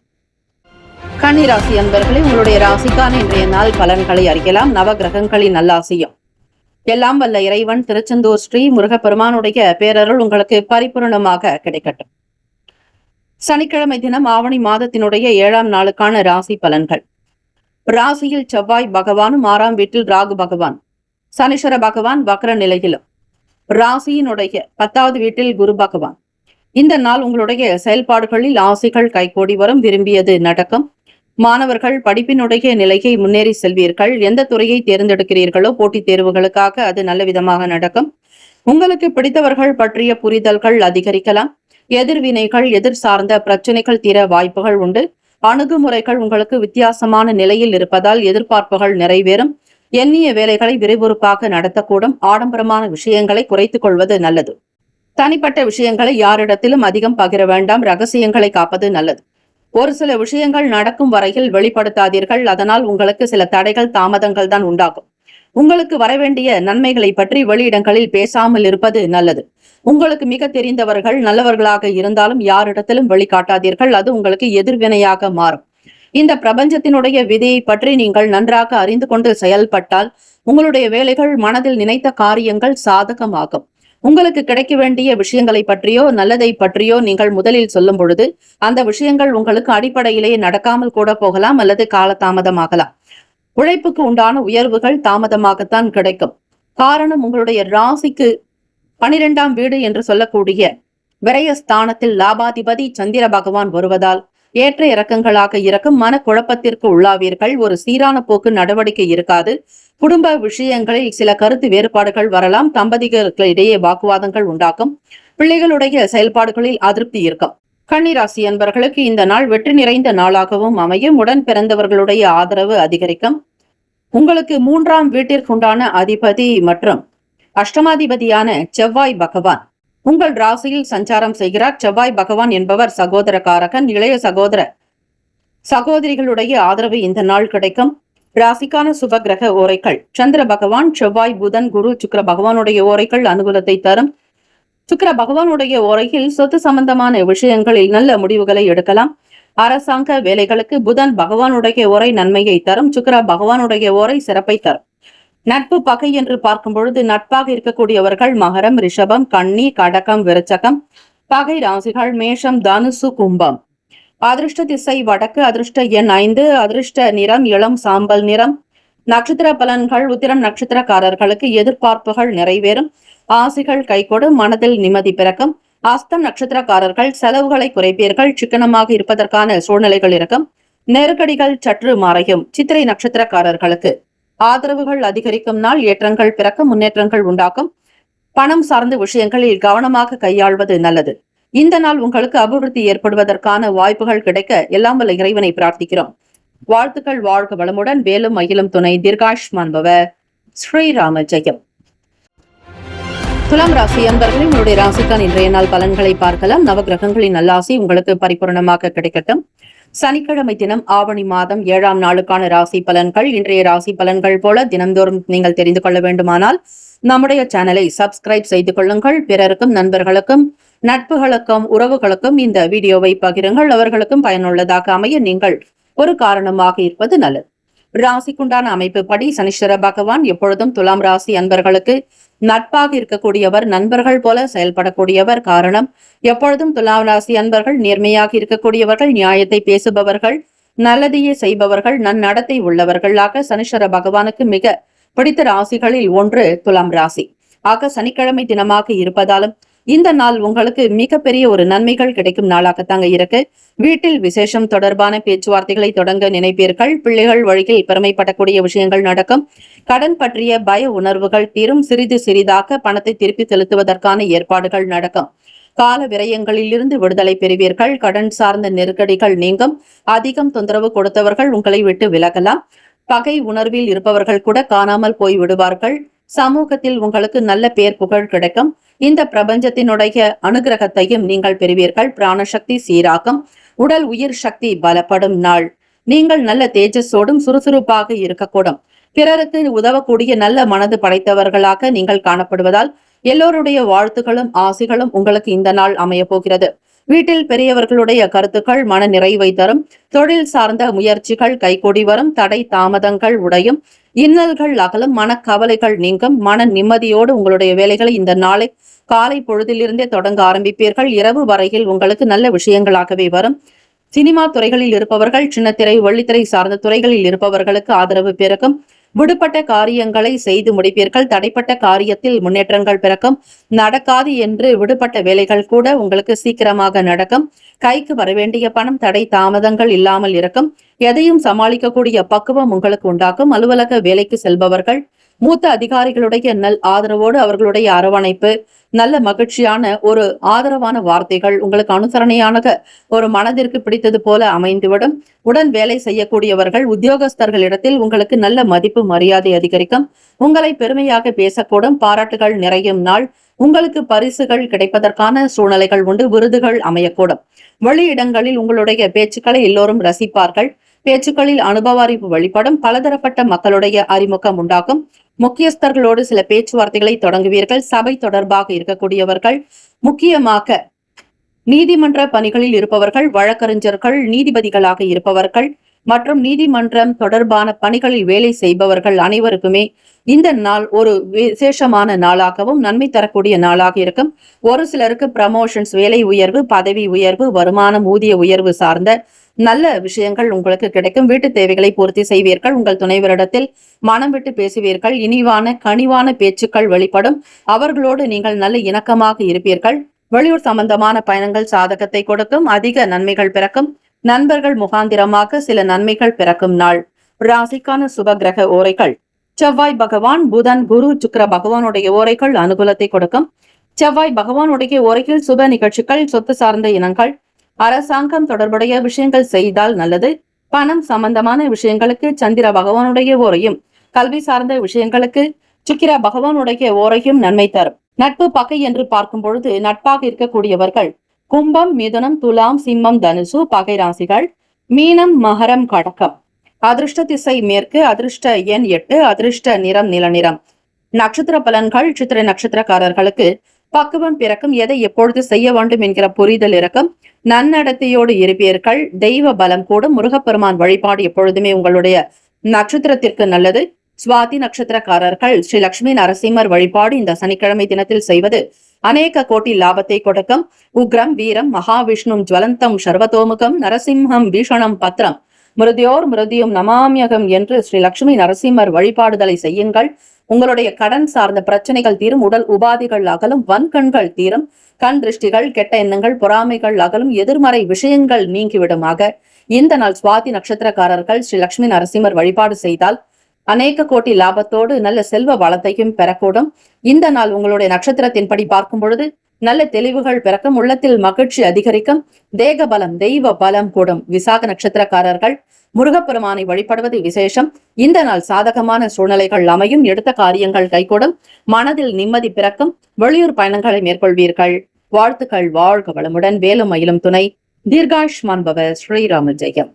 கன்னிராசி அன்பர்களே, உங்களுடைய ராசிக்கான இன்றைய நாள் பலன்களை அறியலாம். நவ கிரகங்களின் நல்லாசியும் எல்லாம் வல்ல இறைவன் திருச்செந்தூர் ஸ்ரீ முருகப்பெருமானுடைய பேரருள் உங்களுக்கு பரிபூர்ணமாக கிடைக்கட்டும். சனிக்கிழமை தினம் ஆவணி மாதத்தினுடைய 7ஆம் நாளுக்கான ராசி பலன்கள். ராசியில் செவ்வாய் பகவானும் 6ஆம் வீட்டில் ராகு பகவான் சனீஸ்வர பகவான் வக்ர நிலையிலும் ராசியினுடைய 10வது வீட்டில் குரு பகவான். இந்த நாள் உங்களுடைய செயல்பாடுகளில் ஆசைகள் கைகூடி வரும், விரும்பியது நடக்கும். மாணவர்கள் படிப்பினுடைய நிலையை முன்னேறி செல்வீர்கள். எந்த துறையை தேர்ந்தெடுக்கிறீர்களோ போட்டித் தேர்வுகளுக்காக அது நல்ல விதமாக நடக்கும். உங்களுக்கு பிடித்தவர்கள் பற்றிய புரிதல்கள் அதிகரிக்கலாம். எதிர்வினைகள், எதிர் சார்ந்த பிரச்சனைகள் தீர வாய்ப்புகள் உண்டு. அணுகுமுறைகள் உங்களுக்கு வித்தியாசமான நிலையில் இருப்பதால் எதிர்பார்ப்புகள் நிறைவேறும். எண்ணிய வேலைகளை விறுவிறுப்பாக நடத்தக்கூடும். ஆடம்பரமான விஷயங்களை குறைத்துக் கொள்வது நல்லது. தனிப்பட்ட விஷயங்களை யாரிடத்திலும் அதிகம் பகிர வேண்டாம். ரகசியங்களை காப்பது நல்லது. ஒரு சில விஷயங்கள் நடக்கும் வரையில் வெளிப்படுத்தாதீர்கள். அதனால் உங்களுக்கு சில தடைகள், தாமதங்கள் தான் உண்டாகும். உங்களுக்கு வரவேண்டிய நன்மைகளை பற்றி வெளியிடங்களில் பேசாமல் இருப்பது நல்லது. உங்களுக்கு மிக தெரிந்தவர்கள் நல்லவர்களாக இருந்தாலும் யாரிடத்திலும் வெளிக்காட்டாதீர்கள். அது உங்களுக்கு எதிர்வினையாக மாறும். இந்த பிரபஞ்சத்தினுடைய விதியை பற்றி நீங்கள் நன்றாக அறிந்து கொண்டு செயல்பட்டால் உங்களுடைய வேலைகள், மனதில் நினைத்த காரியங்கள் சாதகமாகும். உங்களுக்கு கிடைக்க வேண்டிய விஷயங்களை பற்றியோ நல்லதை பற்றியோ நீங்கள் முதலில் சொல்லும் பொழுது அந்த விஷயங்கள் உங்களுக்கு அடிப்படையிலேயே நடக்காமல் கூட போகலாம் அல்லது காலதாமதமாகலாம். உழைப்புக்கு உண்டான உயர்வுகள் தாமதமாகத்தான் கிடைக்கும். காரணம், உங்களுடைய ராசிக்கு 12ஆம் வீடு என்று சொல்லக்கூடிய விரயஸ்தானத்தில் லாபாதிபதி சந்திர பகவான் வருவதால் ஏற்ற இறக்கங்களாக இருக்கும். மன குழப்பத்திற்கு உள்ளாவீர்கள். ஒரு சீரான போக்கு நடவடிக்கை இருக்காது. குடும்ப விஷயங்களில் சில கருத்து வேறுபாடுகள் வரலாம். தம்பதிகளிடையே வாக்குவாதங்கள் உண்டாக்கும். பிள்ளைகளுடைய செயல்பாடுகளில் அதிருப்தி இருக்கும். கன்னிராசி என்பவர்களுக்கு இந்த நாள் வெற்றி நிறைந்த நாளாகவும் அமையும். உடன் பிறந்தவர்களுடைய ஆதரவு அதிகரிக்கும். உங்களுக்கு 3ஆம் வீட்டிற்குண்டான அதிபதி மற்றும் அஷ்டமாதிபதியான செவ்வாய் பகவான் உங்கள் ராசியில் சஞ்சாரம் செய்கிறார். செவ்வாய் பகவான் என்பவர் சகோதரகாரகன். இளைய சகோதரிகளுடைய ஆதரவு இந்த நாள் கிடைக்கும். ராசிக்கான சுப கிரக ஓரைகள் சந்திர பகவான், செவ்வாய், புதன், குரு, சுக்கிர பகவானுடைய ஓரைகள் அனுகூலத்தை தரும். சுக்கிர பகவானுடைய ஓரையில் சொத்து சம்பந்தமான விஷயங்களில் நல்ல முடிவுகளை எடுக்கலாம். அரசாங்க வேலைகளுக்கு புதன் பகவானுடைய ஓரை நன்மையை தரும். சுக்கிர பகவானுடைய ஓரை சிறப்பை தரும். நட்பு பகை என்று பார்க்கும் பொழுது நட்பாக இருக்கக்கூடியவர்கள் மகரம், ரிஷபம், கன்னி, கடகம், விருச்சகம். பகை ராசிகள் மேஷம், தனுசு, கும்பம். அதிர்ஷ்ட திசை வடக்கு. அதிர்ஷ்ட எண் 5. அதிர்ஷ்ட நிறம் இளம் சாம்பல் நிறம். நட்சத்திர பலன்கள் உத்திரம் நட்சத்திரக்காரர்களுக்கு எதிர்பார்ப்புகள் நிறைவேறும். ஆசைகள் கைகொடும். மனதில் நிம்மதி பிறக்கும். அஸ்தம் நட்சத்திரக்காரர்கள் செலவுகளை குறைப்பீர்கள். சிக்கனமாக இருப்பதற்கான சூழ்நிலைகள் இருக்கும். நெருக்கடிகள் சற்று மறையும். சித்திரை நட்சத்திரக்காரர்களுக்கு ஆதரவுகள் அதிகரிக்கும் நாள். ஏற்றங்கள் பிறக்க முன்னேற்றங்கள் உண்டாக்கும். பணம் சார்ந்த விஷயங்களில் கவனமாக கையாள்வது நல்லது. இந்த நாள் உங்களுக்கு அபிவிருத்தி ஏற்படுவதற்கான வாய்ப்புகள் கிடைக்க எல்லாம் வல்ல இறைவனை பிரார்த்திக்கிறோம். வாழ்த்துக்கள். வாழ்க வளமுடன். வேலும் மயிலும் துணை. தீர்காயுஷ்மான் பவ. ஸ்ரீராம ஜெயம். துலாம் ராசி அன்பர்களின் உங்களுடைய ராசிக்கான இன்றைய நாள் பலன்களை பார்க்கலாம். நவகிரகங்களின் நல்லாசி உங்களுக்கு பரிபூர்ணமாக கிடைக்கட்டும். சனிக்கிழமை தினம் ஆவணி மாதம் 7ஆம் நாளுக்கான ராசி பலன்கள். இன்றைய ராசி பலன்கள் போல தினந்தோறும் நீங்கள் தெரிந்து கொள்ள வேண்டுமானால் நம்முடைய சேனலை சப்ஸ்கிரைப் செய்து கொள்ளுங்கள். பிறருக்கும், நண்பர்களுக்கும், நட்புகளுக்கும், உறவுகளுக்கும் இந்த வீடியோவை பகிருங்கள். அவர்களுக்கும் பயனுள்ளதாக அமைய நீங்கள் ஒரு காரணமாக இருப்பது நல்லது. ராசிக்குண்டான அமைப்பு படி சனீஸ்வர பகவான் எப்பொழுதும் துலாம் ராசி அன்பர்களுக்கு நட்பாக இருக்கக்கூடியவர், நண்பர்கள் போல செயல்படக்கூடியவர். காரணம், எப்பொழுதும் துலாம் ராசி அன்பர்கள் நேர்மையாக இருக்கக்கூடியவர்கள், நியாயத்தை பேசுபவர்கள், நல்லதையே செய்பவர்கள், நன்னடத்தை உள்ளவர்களாக சனீஸ்வர பகவானுக்கு மிக பிடித்த ராசிகளில் ஒன்று துலாம் ராசி. ஆக சனிக்கிழமை தினமாக இருப்பதாலும் இந்த நாள் உங்களுக்கு மிகப்பெரிய ஒரு நன்மைகள் கிடைக்கும் நாளாகத்தாங்க இருக்கு. வீட்டில் விசேஷம் தொடர்பான பேச்சுவார்த்தைகளை தொடங்க நினைப்பீர்கள். பிள்ளைகள் வழியில் பெருமைப்படக்கூடிய விஷயங்கள் நடக்கும். கடன் பற்றிய பய உணர்வுகள் தீரும். சிறிது சிறிதாக பணத்தை திருப்பி செலுத்துவதற்கான ஏற்பாடுகள் நடக்கும். கால விரயங்களில் இருந்து விடுதலை பெறுவீர்கள். கடன் சார்ந்த நெருக்கடிகள் நீங்கும். அதிகம் தொந்தரவு கொடுத்தவர்கள் உங்களை விட்டு விலகலாம். பகை உணர்வில் இருப்பவர்கள் கூட காணாமல் போய் விடுவார்கள். சமூகத்தில் உங்களுக்கு நல்ல பேர் புகழ் கிடைக்கும். இந்த பிரபஞ்சத்தினுடைய அனுகிரகத்தையும் நீங்கள் பெறுவீர்கள். பிராணசக்தி சீராகும். உடல் உயிர் சக்தி பலப்படும் நாள். நீங்கள் நல்ல தேஜஸோடும் சுறுசுறுப்பாக இருக்கக்கூடும். பிறருக்கு உதவக்கூடிய நல்ல மனது படைத்தவர்களாக நீங்கள் காணப்படுவதால் எல்லோருடைய வாழ்த்துக்களும் ஆசைகளும் உங்களுக்கு இந்த நாள் அமைய போகிறது. வீட்டில் பெரியவர்களுடைய கருத்துக்கள் மன நிறைவை தரும். தொழில் சார்ந்த முயற்சிகள் கைகூடி வரும். தடை தாமதங்கள் உடையும். இன்னல்கள் அகலும். மனக்கவலைகள் நீங்கும். மன நிம்மதியோடு உங்களுடைய வேலைகளை இந்த நாளை காலை பொழுதிலிருந்தே தொடங்க ஆரம்பிப்பீர்கள். இரவு வரையில் உங்களுக்கு நல்ல விஷயங்களாகவே வரும். சினிமா துறைகளில் இருப்பவர்கள், சின்னத்திரை, வெள்ளித்திரை சார்ந்த துறைகளில் இருப்பவர்களுக்கு ஆதரவு பெருக்கும். விடுபட்ட காரியங்களை செய்து முடிப்பீர்கள். தடைப்பட்ட காரியத்தில் முன்னேற்றங்கள் பிறக்கும். நடக்காது என்று விடுபட்ட வேலைகள் கூட உங்களுக்கு சீக்கிரமாக நடக்கும். கைக்கு வரவேண்டிய பணம் தடை தாமதங்கள் இல்லாமல் இருக்கும். எதையும் சமாளிக்கக்கூடிய பக்குவம் உங்களுக்கு உண்டாக்கும். அலுவலக வேலைக்கு செல்பவர்கள் மூத்த அதிகாரிகளுடைய நல் ஆதரவோடு அவர்களுடைய அரவணைப்பு, நல்ல மகிழ்ச்சியான ஒரு ஆதரவான வார்த்தைகள், உங்களுக்கு அனுசரணையான ஒரு மனதிற்கு பிடித்தது போல அமைந்துவிடும். உடன் வேலை செய்யக்கூடியவர்கள் உத்தியோகஸ்தர்களிடத்தில் உங்களுக்கு நல்ல மதிப்பு மரியாதை அதிகரிக்கும். உங்களை பெருமையாக பேசக்கூடும். பாராட்டுகள் நிறையும் நாள். உங்களுக்கு பரிசுகள் கிடைப்பதற்கான சூழ்நிலைகள் உண்டு. விருதுகள் அமையக்கூடும். வெளியிடங்களில் உங்களுடைய பேச்சுக்களை எல்லோரும் ரசிப்பார்கள். பேச்சுக்களில் அனுபவ அறிவு வெளிப்படும். பலதரப்பட்ட மக்களுடைய அறிமுகம் உண்டாகும். முக்கியஸ்தர்களோடு சில பேச்சுவார்த்தைகளை தொடங்குவீர்கள். சபை தொடர்பாக இருக்கக்கூடியவர்கள், முக்கியமாக நீதிமன்ற பணிகளில் இருப்பவர்கள், வழக்கறிஞர்கள், நீதிபதிகளாக இருப்பவர்கள் மற்றும் நீதிமன்றம் தொடர்பான பணிகளில் வேலை செய்பவர்கள் அனைவருக்குமே இந்த நாள் ஒரு விசேஷமான நாளாகவும் நன்மை தரக்கூடிய நாளாக இருக்கும். ஒரு சிலருக்கு ப்ரமோஷன்ஸ், வேலை உயர்வு, பதவி உயர்வு, வருமானம், ஊதிய உயர்வு சார்ந்த நல்ல விஷயங்கள் உங்களுக்கு கிடைக்கும். வீட்டு தேவைகளை பூர்த்தி செய்வீர்கள். உங்கள் துணைவரிடத்தில் மனம் விட்டு பேசுவீர்கள். இனிவான கனிவான பேச்சுக்கள் வெளிப்படும். அவர்களோடு நீங்கள் நல்ல இணக்கமாக இருப்பீர்கள். வெளியூர் சம்பந்தமான பயணங்கள் சாதகத்தை கொடுக்கும். அதிக நன்மைகள் பிறக்கும். நண்பர்கள் முகாந்திரமாக சில நன்மைகள் பிறக்கும் நாள். ராசிக்கான சுப கிரக ஓரைகள்: செவ்வாய் பகவான், புதன், குரு, சுக்கிர பகவானுடைய ஓரைகள் அனுகூலத்தை கொடுக்கும். செவ்வாய் பகவானுடைய ஓரையில் சுப நிகழ்ச்சிகள், சொத்து சார்ந்த இனங்கள், அரசாங்கம் தொடர்புடைய விஷயங்கள் செய்தால் நல்லது. பணம் சம்பந்தமான விஷயங்களுக்கு சந்திர பகவானுடைய ஓரையும், கல்வி சார்ந்த விஷயங்களுக்கு சுக்கிர பகவானுடைய ஓரையும் நன்மை தரும். நட்பு பகை என்று பார்க்கும் பொழுது நட்பாக இருக்கக்கூடியவர்கள் கும்பம், மிதுனம், துலாம், சிம்மம், தனுசு பகை ராசிகள். மீனம், மகரம், கடகம். அதிர்ஷ்ட திசை மேற்கு. அதிர்ஷ்ட எண் 8. அதிர்ஷ்ட நிறம் நிலநிறம். நட்சத்திர பலன்கள்: சித்திரை நட்சத்திரக்காரர்களுக்கு பக்குவம் பிறக்கும். எதை எப்பொழுது செய்ய வேண்டும் என்கிற புரிதல் இருக்கும். நன்னடத்தையோடு இருப்பீர்கள். தெய்வ பலம் கூடும். முருகப்பெருமான் வழிபாடு எப்பொழுதுமே உங்களுடைய நட்சத்திரத்திற்கு நல்லது. சுவாதி நட்சத்திரக்காரர்கள் ஸ்ரீ லட்சுமி நரசிம்மர் வழிபாடு இந்த சனிக்கிழமை தினத்தில் செய்வது அநேக கோடி லாபத்தை கொடுக்கும். உக்ரம், வீரம், மகாவிஷ்ணு, ஜுவலந்தம், சர்வதோமுகம், நரசிம்ஹம், பீஷணம், பத்ரம், மிருதியோர் மிருதியும் நமாமியகம் என்று ஸ்ரீ லட்சுமி நரசிம்மர் வழிபாடுதலை செய்யுங்கள். உங்களுடைய கடன் சார்ந்த பிரச்சனைகள் தீரும். உடல் உபாதிகள் அகலும். வன்கண்கள் தீரும். கண் திருஷ்டிகள், கெட்ட எண்ணங்கள், பொறாமைகள் அகலும். எதிர்மறை விஷயங்கள் நீங்கிவிடுமாக. இந்த நாள் சுவாதி நட்சத்திரக்காரர்கள் ஸ்ரீ லட்சுமி நரசிம்மர் வழிபாடு செய்தால் அநேக கோடி லாபத்தோடு நல்ல செல்வ வளத்தையும் பெறக்கூடும். இந்த நாள் உங்களுடைய நட்சத்திரத்தின்படி பார்க்கும் பொழுது நல்ல தெளிவுகள் பிறக்கும். உள்ளத்தில் மகிழ்ச்சி அதிகரிக்கும். தேக பலம், தெய்வ பலம் கூடும். விசாக நட்சத்திரக்காரர்கள் முருகப்பெருமானை வழிபடுவது விசேஷம். இந்த நாள் சாதகமான சூழ்நிலைகள் அமையும். எடுத்த காரியங்கள் கைகூடும். மனதில் நிம்மதி பிறக்கும். வெளியூர் பயணங்களை மேற்கொள்வீர்கள். வாழ்த்துக்கள். வாழ்க வளமுடன். வேலும் மயிலும் துணை. தீர்காயுஷ்மான் பவ. ஸ்ரீராம ஜெயம்.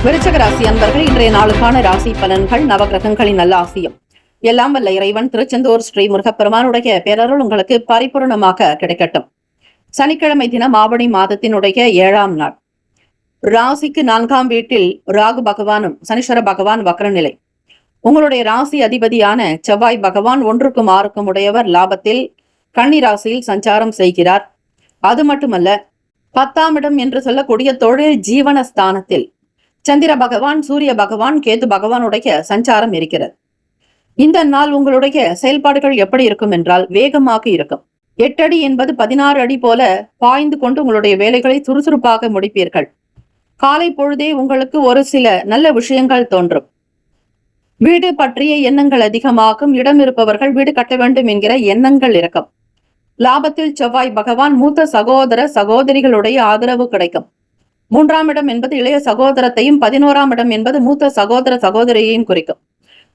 விருச்சக ராசி அன்பர்கள், இன்றைய நாளுக்கான ராசி பலன்கள். நவகிரகங்களின் நல்ல ஆசியம் எல்லாம் வல்ல இறைவன் திருச்செந்தூர் ஸ்ரீ முருகப்பெருமானுடைய பேரருள் உங்களுக்கு பரிபூர்ணமாக கிடைக்கட்டும். சனிக்கிழமை தினம் ஆவணி மாதத்தினுடைய 7ஆம் நாள். ராசிக்கு 4ஆம் வீட்டில் ராகு பகவானும் சனீஸ்வர பகவான் வக்ரநிலை. உங்களுடைய ராசி அதிபதியான செவ்வாய் பகவான் 1க்கும் 6க்கும் உடையவர் லாபத்தில் கன்னி ராசியில் சஞ்சாரம் செய்கிறார். அது மட்டுமல்ல, 10ஆம் இடம் என்று சொல்லக்கூடிய தொழில் ஜீவன ஸ்தானத்தில் சந்திர பகவான், சூரிய பகவான், கேது பகவானுடைய சஞ்சாரம் இருக்கிறது. இந்த நாள் உங்களுடைய செயல்பாடுகள் எப்படி இருக்கும் என்றால் வேகமாக இருக்கும். 8 அடி என்பது 16 அடி போல பாய்ந்து கொண்டு உங்களுடைய வேலைகளை சுறுசுறுப்பாக முடிப்பீர்கள். காலை பொழுதே உங்களுக்கு ஒரு சில நல்ல விஷயங்கள் தோன்றும். வீடு பற்றிய எண்ணங்கள் அதிகமாகும். இடம் இருப்பவர்கள் வீடு கட்ட வேண்டும் என்கிற எண்ணங்கள் இருக்கும். லாபத்தில் செவ்வாய் பகவான், மூத்த சகோதர சகோதரிகளுடைய ஆதரவு கிடைக்கும். 3ஆம் இடம் என்பது இளைய சகோதரத்தையும், 11ஆம் இடம் என்பது மூத்த சகோதர சகோதரியையும் குறிக்கும்.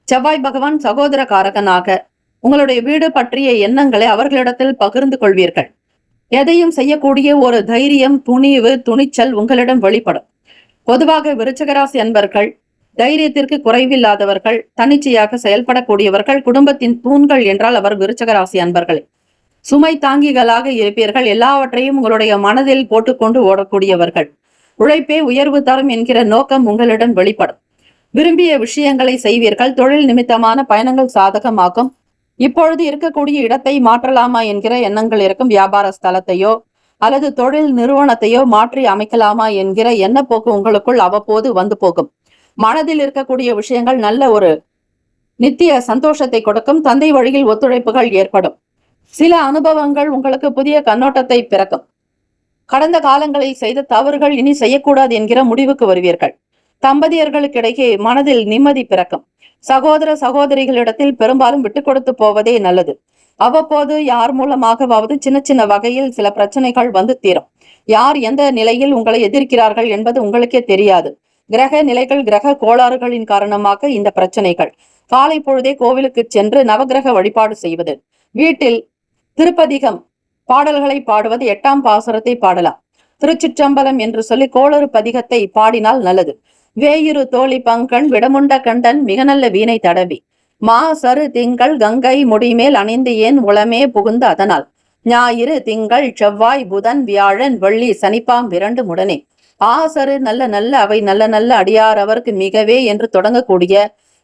செவ்வாய் பகவான் சகோதர காரகனாக உங்களுடைய வீடு பற்றிய எண்ணங்களை அவர்களிடத்தில் பகிர்ந்து கொள்வீர்கள். எதையும் செய்யக்கூடிய ஒரு தைரியம், துணிவு, துணிச்சல் உங்களிடம் வெளிப்படும். பொதுவாக விருச்சிகராசி அன்பர்கள் தைரியத்திற்கு குறைவில்லாதவர்கள், தன்னிச்சையாக செயல்படக்கூடியவர்கள், குடும்பத்தின் தூண்கள் என்றால் அவர் விருச்சிகராசி அன்பர்களே. சுமை தாங்கிகளாக இருப்பீர்கள். எல்லாவற்றையும் உங்களுடைய மனதில் போட்டுக்கொண்டு ஓடக்கூடியவர்கள். உழைப்பே உயர்வு தரும் என்கிற நோக்கம் உங்களிடம் வெளிப்படும். விரும்பிய விஷயங்களை செய்வீர்கள். தொழில் நிமித்தமான பயணங்கள் சாதகமாகும். இப்பொழுது இருக்கக்கூடிய இடத்தை மாற்றலாமா என்கிற எண்ணங்கள் இருக்கும். வியாபார ஸ்தலத்தையோ அல்லது தொழில் நிறுவனத்தையோ மாற்றி அமைக்கலாமா என்கிற எண்ணப்போக்கு உங்களுக்குள் அவ்வப்போது வந்து போகும். மனதில் இருக்கக்கூடிய விஷயங்கள் நல்ல ஒரு நித்திய சந்தோஷத்தை கொடுக்கும். தந்தை வழியில் ஒத்துழைப்புகள் ஏற்படும். சில அனுபவங்கள் உங்களுக்கு புதிய கண்ணோட்டத்தை பிறக்கும். கடந்த காலங்களில் செய்த தவறுகள் இனி செய்யக்கூடாது என்கிற முடிவுக்கு வருவீர்கள். தம்பதியர்களுக்கிடையே மனதில் நிம்மதி பிறக்கும். சகோதர சகோதரிகளிடத்தில் பெரும்பாலும் விட்டு கொடுத்து போவதே நல்லது. அவ்வப்போது யார் மூலமாகவாவது சின்ன சின்ன வகையில் சில பிரச்சனைகள் வந்து தீரும். யார் எந்த நிலையில் உங்களை எதிர்க்கிறார்கள் என்பது உங்களுக்கே தெரியாது. கிரக நிலைகள், கிரக கோளாறுகளின் காரணமாக இந்த பிரச்சனைகள். காலை பொழுதே கோவிலுக்கு சென்று நவகிரக வழிபாடு செய்வது, வீட்டில் திருப்பதிகம் பாடல்களை பாடுவது, 8ஆம் பாசுரத்தை பாடலாம். திருச்சிற்றம்பலம் என்று சொல்லி கோளறு பதிகத்தை பாடினால் நல்லது. வேயுரு தோழி பங்கன் விடமுண்ட கண்டன் மிக நல்ல வீணை தடவி சரு திங்கள் கங்கை முடிமேல் அணிந்து ஏன் உளமே புகுந்து அதனால் ஞாயிறு திங்கள் செவ்வாய் புதன் வியாழன் வெள்ளி சனிப்பாம் விரண்டு முடனே ஆசரு நல்ல நல்ல அவை நல்ல நல்ல அடியார் அவருக்கு மிகவே என்று தொடங்கக்கூடிய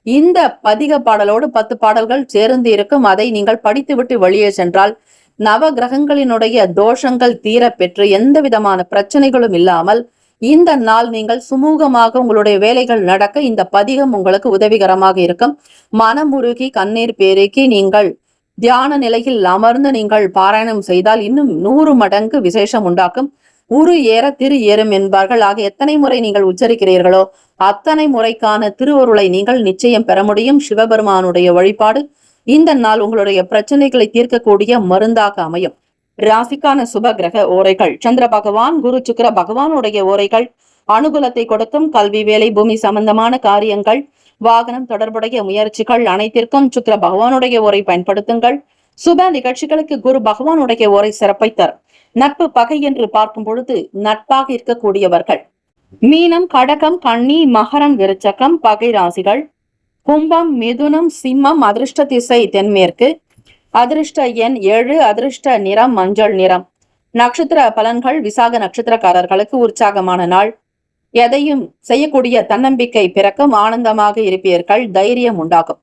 இந்த பதிக பாடலோடு 10 பாடல்கள் சேர்ந்து இருக்கும். அதை நீங்கள் படித்துவிட்டு வெளியே சென்றால் நவ கிரகங்களினுடைய தோஷங்கள் தீர பெற்று எந்த விதமான பிரச்சனைகளும் இல்லாமல் இந்த நாள் நீங்கள் சுமூகமாக உங்களுடைய வேலைகள் நடக்க இந்த பதிகம் உங்களுக்கு உதவிகரமாக இருக்கும். மனமுருகி கண்ணீர் பெருக்கி நீங்கள் தியான நிலையில் அமர்ந்து நீங்கள் பாராயணம் செய்தால் இன்னும் 100 மடங்கு விசேஷம் உண்டாக்கும். உரு ஏற திரு ஏறும் என்பார்கள். ஆக எத்தனை முறை நீங்கள் உச்சரிக்கிறீர்களோ அத்தனை முறைக்கான திருவருளை நீங்கள் நிச்சயம் பெற முடியும். சிவபெருமானுடைய வழிபாடு இந்த நாள் உங்களுடைய பிரச்சனைகளை தீர்க்கக்கூடிய மருந்தாக அமையும். ராசிக்கான சுப கிரக ஓரைகள். சந்திர பகவான், குரு, சுக்கிர பகவானுடைய ஓரைகள் அனுகூலத்தை கொடுக்கும். கல்வி, வேலை, பூமி சம்பந்தமான காரியங்கள், வாகனம் தொடர்புடைய முயற்சிகள் அனைத்திற்கும் சுக்கிர பகவானுடைய ஓரை பயன்படுத்துங்கள். சுப நிகழ்ச்சிகளுக்கு குரு பகவானுடைய ஓரை சிறப்பை தரும். நட்பு பகை என்று பார்க்கும் பொழுது நட்பாக இருக்கக்கூடியவர்கள் மீனம், கடகம், கன்னி, மகரம், விருச்சகம் பகை ராசிகள். கும்பம், மிதுனம், சிம்மம் அதிர்ஷ்ட திசை தென்மேற்கு. அதிர்ஷ்ட எண் 7. அதிர்ஷ்ட நிறம் மஞ்சள் நிறம். நட்சத்திர பலன்கள். விசாக நட்சத்திரக்காரர்களுக்கு உற்சாகமான நாள். எதையும் செய்யக்கூடிய தன்னம்பிக்கை பிறக்கும். ஆனந்தமாக இருப்பீர்கள். தைரியம் உண்டாகும்.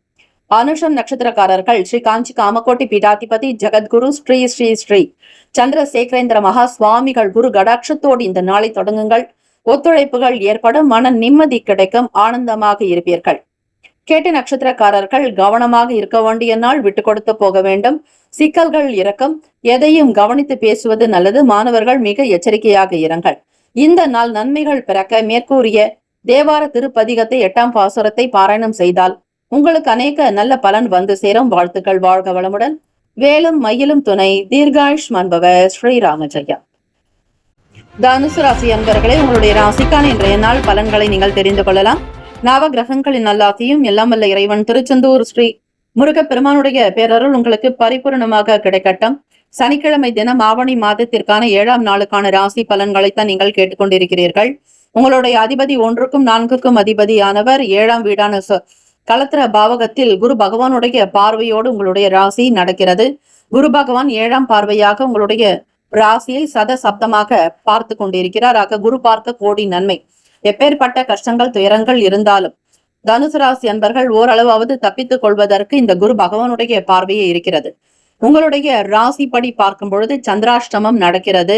அனுஷம் நட்சத்திரக்காரர்கள் ஸ்ரீ காஞ்சி காமகோட்டி பீடாதிபதி ஜெகத்குரு ஸ்ரீ ஸ்ரீ ஸ்ரீ சந்திரசேகரேந்திர மகா சுவாமிகள் குரு கடாட்சத்தோடு இந்த நாளை தொடங்குங்கள். ஒத்துழைப்புகள் ஏற்படும். மன நிம்மதி கிடைக்கும். ஆனந்தமாக இருப்பீர்கள். கேட்ட நட்சத்திரக்காரர்கள் கவனமாக இருக்க வேண்டிய நாள். விட்டு கொடுத்து போக வேண்டும். சிக்கல்கள் இறக்கும். எதையும் கவனித்து பேசுவது நல்லது. மாணவர்கள் மிக எச்சரிக்கையாக இருங்கள். இந்த நாள் நன்மைகள் பிறக்க மேற்கூறிய தேவார திருப்பதிகத்தை 8ஆம் பாசுரத்தை பாராயணம் செய்தால் உங்களுக்கு அநேக நல்ல பலன் வந்து சேரும். வாழ்த்துக்கள். வாழ்க வளமுடன். வேலும் மயிலும் துணை. தீர்காயுஷ் மன்பவ ஸ்ரீராம ஜெயா. தனுசு ராசி அன்பர்களே, உங்களுடைய ராசிக்கான இன்றைய நாள் பலன்களை நீங்கள் தெரிந்து கொள்ளலாம். நவ கிரகங்களின் நல்லாசியும் எல்லாம் வல்ல இறைவன் திருச்செந்தூர் ஸ்ரீ முருகப்பெருமானுடைய பேரருள் உங்களுக்கு பரிபூர்ணமாக கிடைக்கட்டும். சனிக்கிழமை தினம் ஆவணி மாதத்திற்கான 7ஆம் நாளுக்கான ராசி பலன்களைத்தான் நீங்கள் கேட்டுக்கொண்டிருக்கிறீர்கள். உங்களுடைய அதிபதி 1க்கும் 4க்கும் அதிபதியானவர் 7ஆம் வீடான களத்திர பாவகத்தில் குரு பகவானுடைய பார்வையோடு உங்களுடைய ராசி நடக்கிறது. குரு பகவான் 7ஆம் பார்வையாக உங்களுடைய ராசியை சத சப்தமாக பார்த்து கொண்டிருக்கிறார். ஆக குரு பார்க்க கோடி நன்மை. எப்பேற்பட்ட கஷ்டங்கள் துயரங்கள் இருந்தாலும் தனுசு ராசி அன்பர்கள் ஓரளவாவது தப்பித்துக் கொள்வதற்கு இந்த குரு பகவானுடைய பார்வையே இருக்கிறது. உங்களுடைய ராசிப்படி பார்க்கும் பொழுது சந்திராஷ்டமம் நடக்கிறது.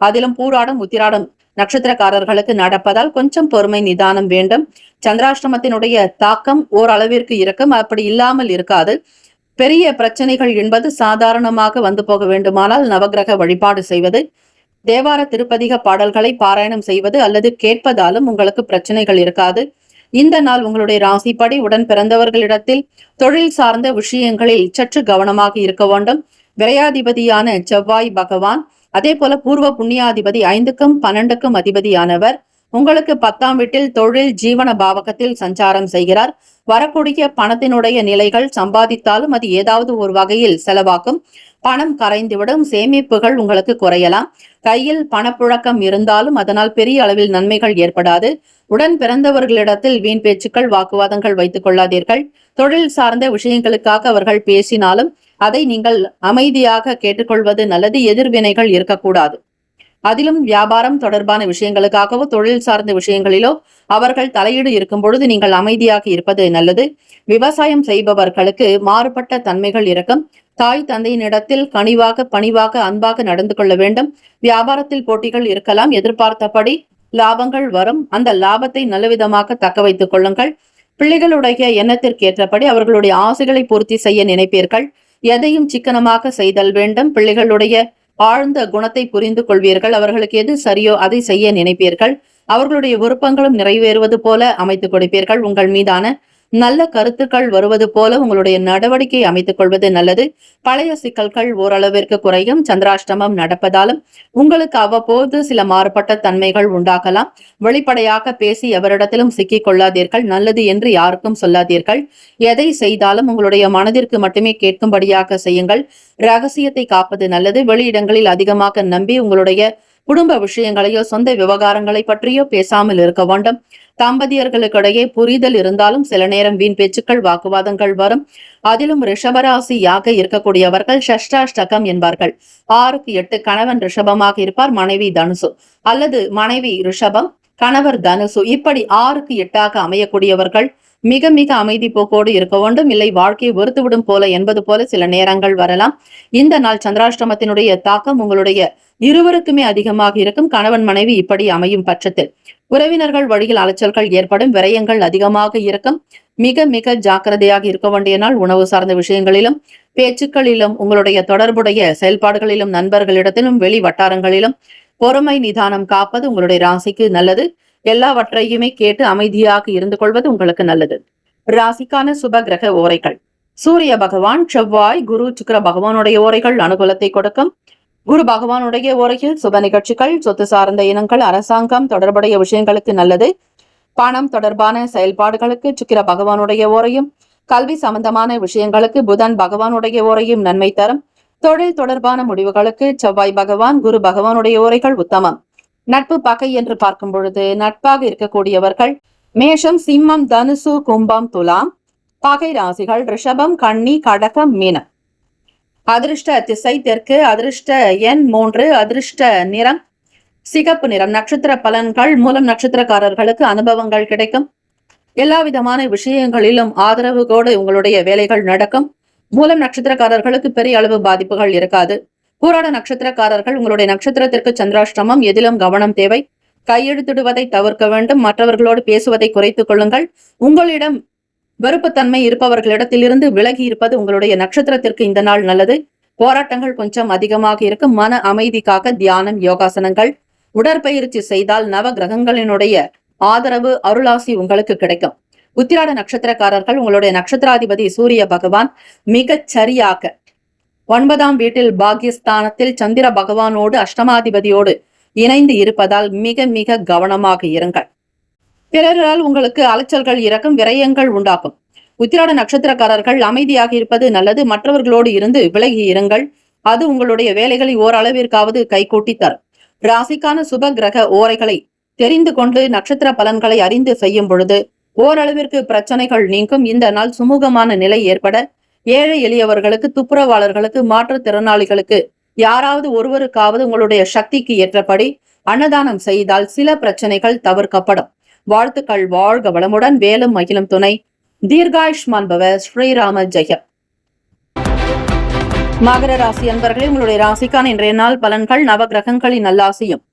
அதிலும் பூராடம் உத்திராடம் நட்சத்திரக்காரர்களுக்கு நடப்பதால் கொஞ்சம் பொறுமை நிதானம் வேண்டும். சந்திராஷ்டமத்தினுடைய தாக்கம் ஓரளவிற்கு இருக்கும். அப்படி இல்லாமல் இருக்காது. பெரிய பிரச்சனைகள் என்பது சாதாரணமாக வந்து போக வேண்டுமானால் நவகிரக வழிபாடு செய்வது, தேவார திருப்பதிக பாடல்களை பாராயணம் செய்வது அல்லது கேட்பதாலும் உங்களுக்கு பிரச்சனைகள் இருக்காது. இந்த நாள் உங்களுடைய ராசிப்படி உடன் பிறந்தவர்களிடத்தில் தொழில் சார்ந்த விஷயங்களில் சற்று கவனமாக இருக்க வேண்டும். விரையாதிபதியான செவ்வாய் பகவான், அதே போல பூர்வ புண்ணியாதிபதி 5க்கும் 12க்கும் அதிபதியானவர் உங்களுக்கு 10ஆம் வீட்டில் தொழில் ஜீவன பாவகத்தில் சஞ்சாரம் செய்கிறார். வரக்கூடிய பணத்தினுடைய நிலைகள் சம்பாதித்தாலும் அது ஏதாவது ஒரு வகையில் செலவாக்கும். பணம் கரைந்துவிடும். சேமிப்புகள் உங்களுக்கு குறையலாம். கையில் பணப்புழக்கம் இருந்தாலும் அதனால் பெரிய அளவில் நன்மைகள் ஏற்படாது. உடன் பிறந்தவர்களிடத்தில் வீண் பேச்சுக்கள், வாக்குவாதங்கள் வைத்துக் கொள்ளாதீர்கள். தொழில் சார்ந்த விஷயங்களுக்காக அவர்கள் பேசினாலும் அதை நீங்கள் அமைதியாக கேட்டுக்கொள்வது நல்லது. எதிர்வினைகள் இருக்கக்கூடாது. அதிலும் வியாபாரம் தொடர்பான விஷயங்களுக்காகவோ தொழில் சார்ந்த விஷயங்களிலோ அவர்கள் தலையீடு இருக்கும் பொழுது நீங்கள் அமைதியாக இருப்பது நல்லது. விவசாயம் செய்பவர்களுக்கு மாறுபட்ட தன்மைகள் இருக்கும். தாய் தந்தையினிடத்தில் கனிவாக பணிவாக அன்பாக நடந்து கொள்ள வேண்டும். வியாபாரத்தில் போட்டிகள் இருக்கலாம். எதிர்பார்த்தபடி லாபங்கள் வரும். அந்த லாபத்தை நல்லவிதமாக தக்க வைத்துக் கொள்ளுங்கள். பிள்ளைகளுடைய எண்ணத்திற்கு ஏற்றபடி அவர்களுடைய ஆசைகளை பூர்த்தி செய்ய நினைப்பீர்கள். எதையும் சிக்கனமாக செய்தல் வேண்டும். பிள்ளைகளுடைய ஆழ்ந்த குணத்தை புரிந்து கொள்வீர்கள். அவர்களுக்கு எது சரியோ அதை செய்ய நினைப்பீர்கள். அவர்களுடைய விருப்பங்களும் நிறைவேறுவது போல அமைத்துக் கொடுப்பீர்கள். உங்கள் மீதான நல்ல கருத்துக்கள் வருவது போல உங்களுடைய நடவடிக்கை அமைத்துக் கொள்வது நல்லது. பழைய சிக்கல்கள் ஓரளவிற்கு குறையும். சந்திராஷ்டமம் நடப்பதாலும் உங்களுக்கு அவ்வப்போது சில மாறுபட்ட தன்மைகள் உண்டாகலாம். வெளிப்படையாக பேசி எவரிடத்திலும் சிக்கிக் கொள்ளாதீர்கள். நல்லது என்று யாருக்கும் சொல்லாதீர்கள். எதை செய்தாலும் உங்களுடைய மனதிற்கு மட்டுமே கேட்கும்படியாக செய்யுங்கள். ரகசியத்தை காப்பது நல்லது. வெளியிடங்களில் அதிகமாக நம்பி உங்களுடைய குடும்ப விஷயங்களையோ சொந்த விவகாரங்களை பற்றியோ பேசாமல் இருக்க வேண்டும். தம்பதியர்களுக்கிடையே புரிதல் இருந்தாலும் சில நேரம் வீண் பேச்சுக்கள் வாக்குவாதங்கள் வரும். அதிலும் ரிஷபராசியாக இருக்கக்கூடியவர்கள் ஷஷ்டாஷ்டகம் என்பார்கள். 6க்கு 8 கணவன் ரிஷபமாக இருப்பார், மனைவி தனுசு, அல்லது மனைவி ரிஷபம் கணவர் தனுசு. இப்படி 6க்கு 8ஆக அமையக்கூடியவர்கள் மிக மிக அமைதி போக்கோடு இருக்க வேண்டும். இல்லை வாழ்க்கையை வெறுத்துவிடும் போல என்பது போல சில நேரங்கள் வரலாம். இந்த நாள் சந்திராஷ்டமத்தினுடைய தாக்கம் உங்களுடைய இருவருக்குமே அதிகமாக இருக்கும். கணவன் மனைவி இப்படி அமையும் பட்சத்தில் உறவினர்கள் வழியில் அலைச்சல்கள் ஏற்படும். விரயங்கள் அதிகமாக இருக்கும். மிக மிக ஜாக்கிரதையாக இருக்க வேண்டிய நாள். உணவு சார்ந்த விஷயங்களிலும் பேச்சுக்களிலும் உங்களுடைய தொடர்புடைய செயல்பாடுகளிலும் நண்பர்களிடத்திலும் வெளி வட்டாரங்களிலும் பொறுமை நிதானம் காப்பது உங்களுடைய ராசிக்கு நல்லது. எல்லாவற்றையுமே கேட்டு அமைதியாக இருந்து கொள்வது உங்களுக்கு நல்லது. ராசிக்கான சுப கிரக ஓரைகள். சூரிய பகவான், செவ்வாய், குரு, சுக்கிர பகவானுடைய ஓரைகள் அனுகூலத்தை கொடுக்கும். குரு பகவானுடைய ஓரையில் சுப நிகழ்ச்சிகள், சொத்து சார்ந்த இனங்கள், அரசாங்கம் தொடர்புடைய விஷயங்களுக்கு நல்லது. பணம் தொடர்பான செயல்பாடுகளுக்கு சுக்கிர பகவானுடைய ஓரையும், கல்வி சம்பந்தமான விஷயங்களுக்கு புதன் பகவானுடைய ஓரையும் நன்மை தரும். தொழில் தொடர்பான முடிவுகளுக்கு செவ்வாய் பகவான், குரு பகவானுடைய ஓரைகள் உத்தமம். நட்பு பகை என்று பார்க்கும் பொழுது நட்பாக இருக்கக்கூடியவர்கள் மேஷம், சிம்மம், தனுசு, கும்பம், துலாம். பகை ராசிகள் ரிஷபம், கன்னி, கடகம், மீனம். அதிர்ஷ்ட திசை தெற்கு. அதிர்ஷ்ட எண் 3. அதிர்ஷ்ட நிறம் சிகப்பு நிறம். நட்சத்திர பலன்கள். மூலம் நட்சத்திரக்காரர்களுக்கு அனுபவங்கள் கிடைக்கும். எல்லா விதமான விஷயங்களிலும் ஆதரவு கோடு உங்களுடைய வேலைகள் நடக்கும். மூலம் நட்சத்திரக்காரர்களுக்கு பெரிய அளவு பாதிப்புகள் இருக்காது. பூராட நட்சத்திரக்காரர்கள் உங்களுடைய நட்சத்திரத்திற்கு சந்திராஷ்டமம். எதிலும் கவனம் தேவை. கையெழுத்திடுவதை தவிர்க்க வேண்டும். மற்றவர்களோடு பேசுவதை குறைத்துக் கொள்ளுங்கள். உங்களிடம் வெறுப்புத்தன்மை இருப்பவர்களிடத்திலிருந்து விலகி இருப்பது உங்களுடைய நட்சத்திரத்திற்கு இந்த நாள் நல்லது. போராட்டங்கள் கொஞ்சம் அதிகமாக இருக்கும். மன அமைதிக்காக தியானம், யோகாசனங்கள், உடற்பயிற்சி செய்தால் நவ கிரகங்களினுடைய ஆதரவு, அருளாசி உங்களுக்கு கிடைக்கும். உத்திராட நட்சத்திரக்காரர்கள் உங்களுடைய நட்சத்திராதிபதி சூரிய பகவான் மிகச் சரியாக 9ஆம் வீட்டில் பாக்யஸ்தானத்தில் சந்திர பகவானோடு அஷ்டமாதிபதியோடு இணைந்து இருப்பதால் மிக மிக கவனமாக இருங்கள். பிறரால் உங்களுக்கு அலைச்சல்கள் இறக்கும், விரயங்கள் உண்டாகும். உத்திராட நட்சத்திரக்காரர்கள் அமைதியாக இருப்பது நல்லது. மற்றவர்களோடு இருந்து விலகி இருங்கள். அது உங்களுடைய வேலைகளை ஓரளவிற்காவது கைகூட்டி தரும். ராசிக்கான சுப கிரக ஓரைகளை தெரிந்து கொண்டு நட்சத்திர பலன்களை அறிந்து செய்யும் பொழுது ஓரளவிற்கு பிரச்சனைகள் நீங்கும். இந்த நாள் சுமூகமான நிலை ஏற்பட ஏழை எளியவர்களுக்கு, துப்புரவாளர்களுக்கு, மாற்றுத்திறனாளிகளுக்கு யாராவது ஒருவருக்காவது உங்களுடைய சக்திக்கு ஏற்றபடி அன்னதானம் செய்தால் சில பிரச்சனைகள் தவிர்க்கப்படும். வாழ்த்துக்கள். வாழ்க வளமுடன். வேலும் மகிழும் துணை. தீர்காயுஷ்மான் பவ. ஸ்ரீராம ஜெயம். மகர ராசி அன்பர்களே, உங்களுடைய ராசிக்கான இன்றைய நாள் பலன்கள். நவ கிரகங்களின் நல்லாசியும்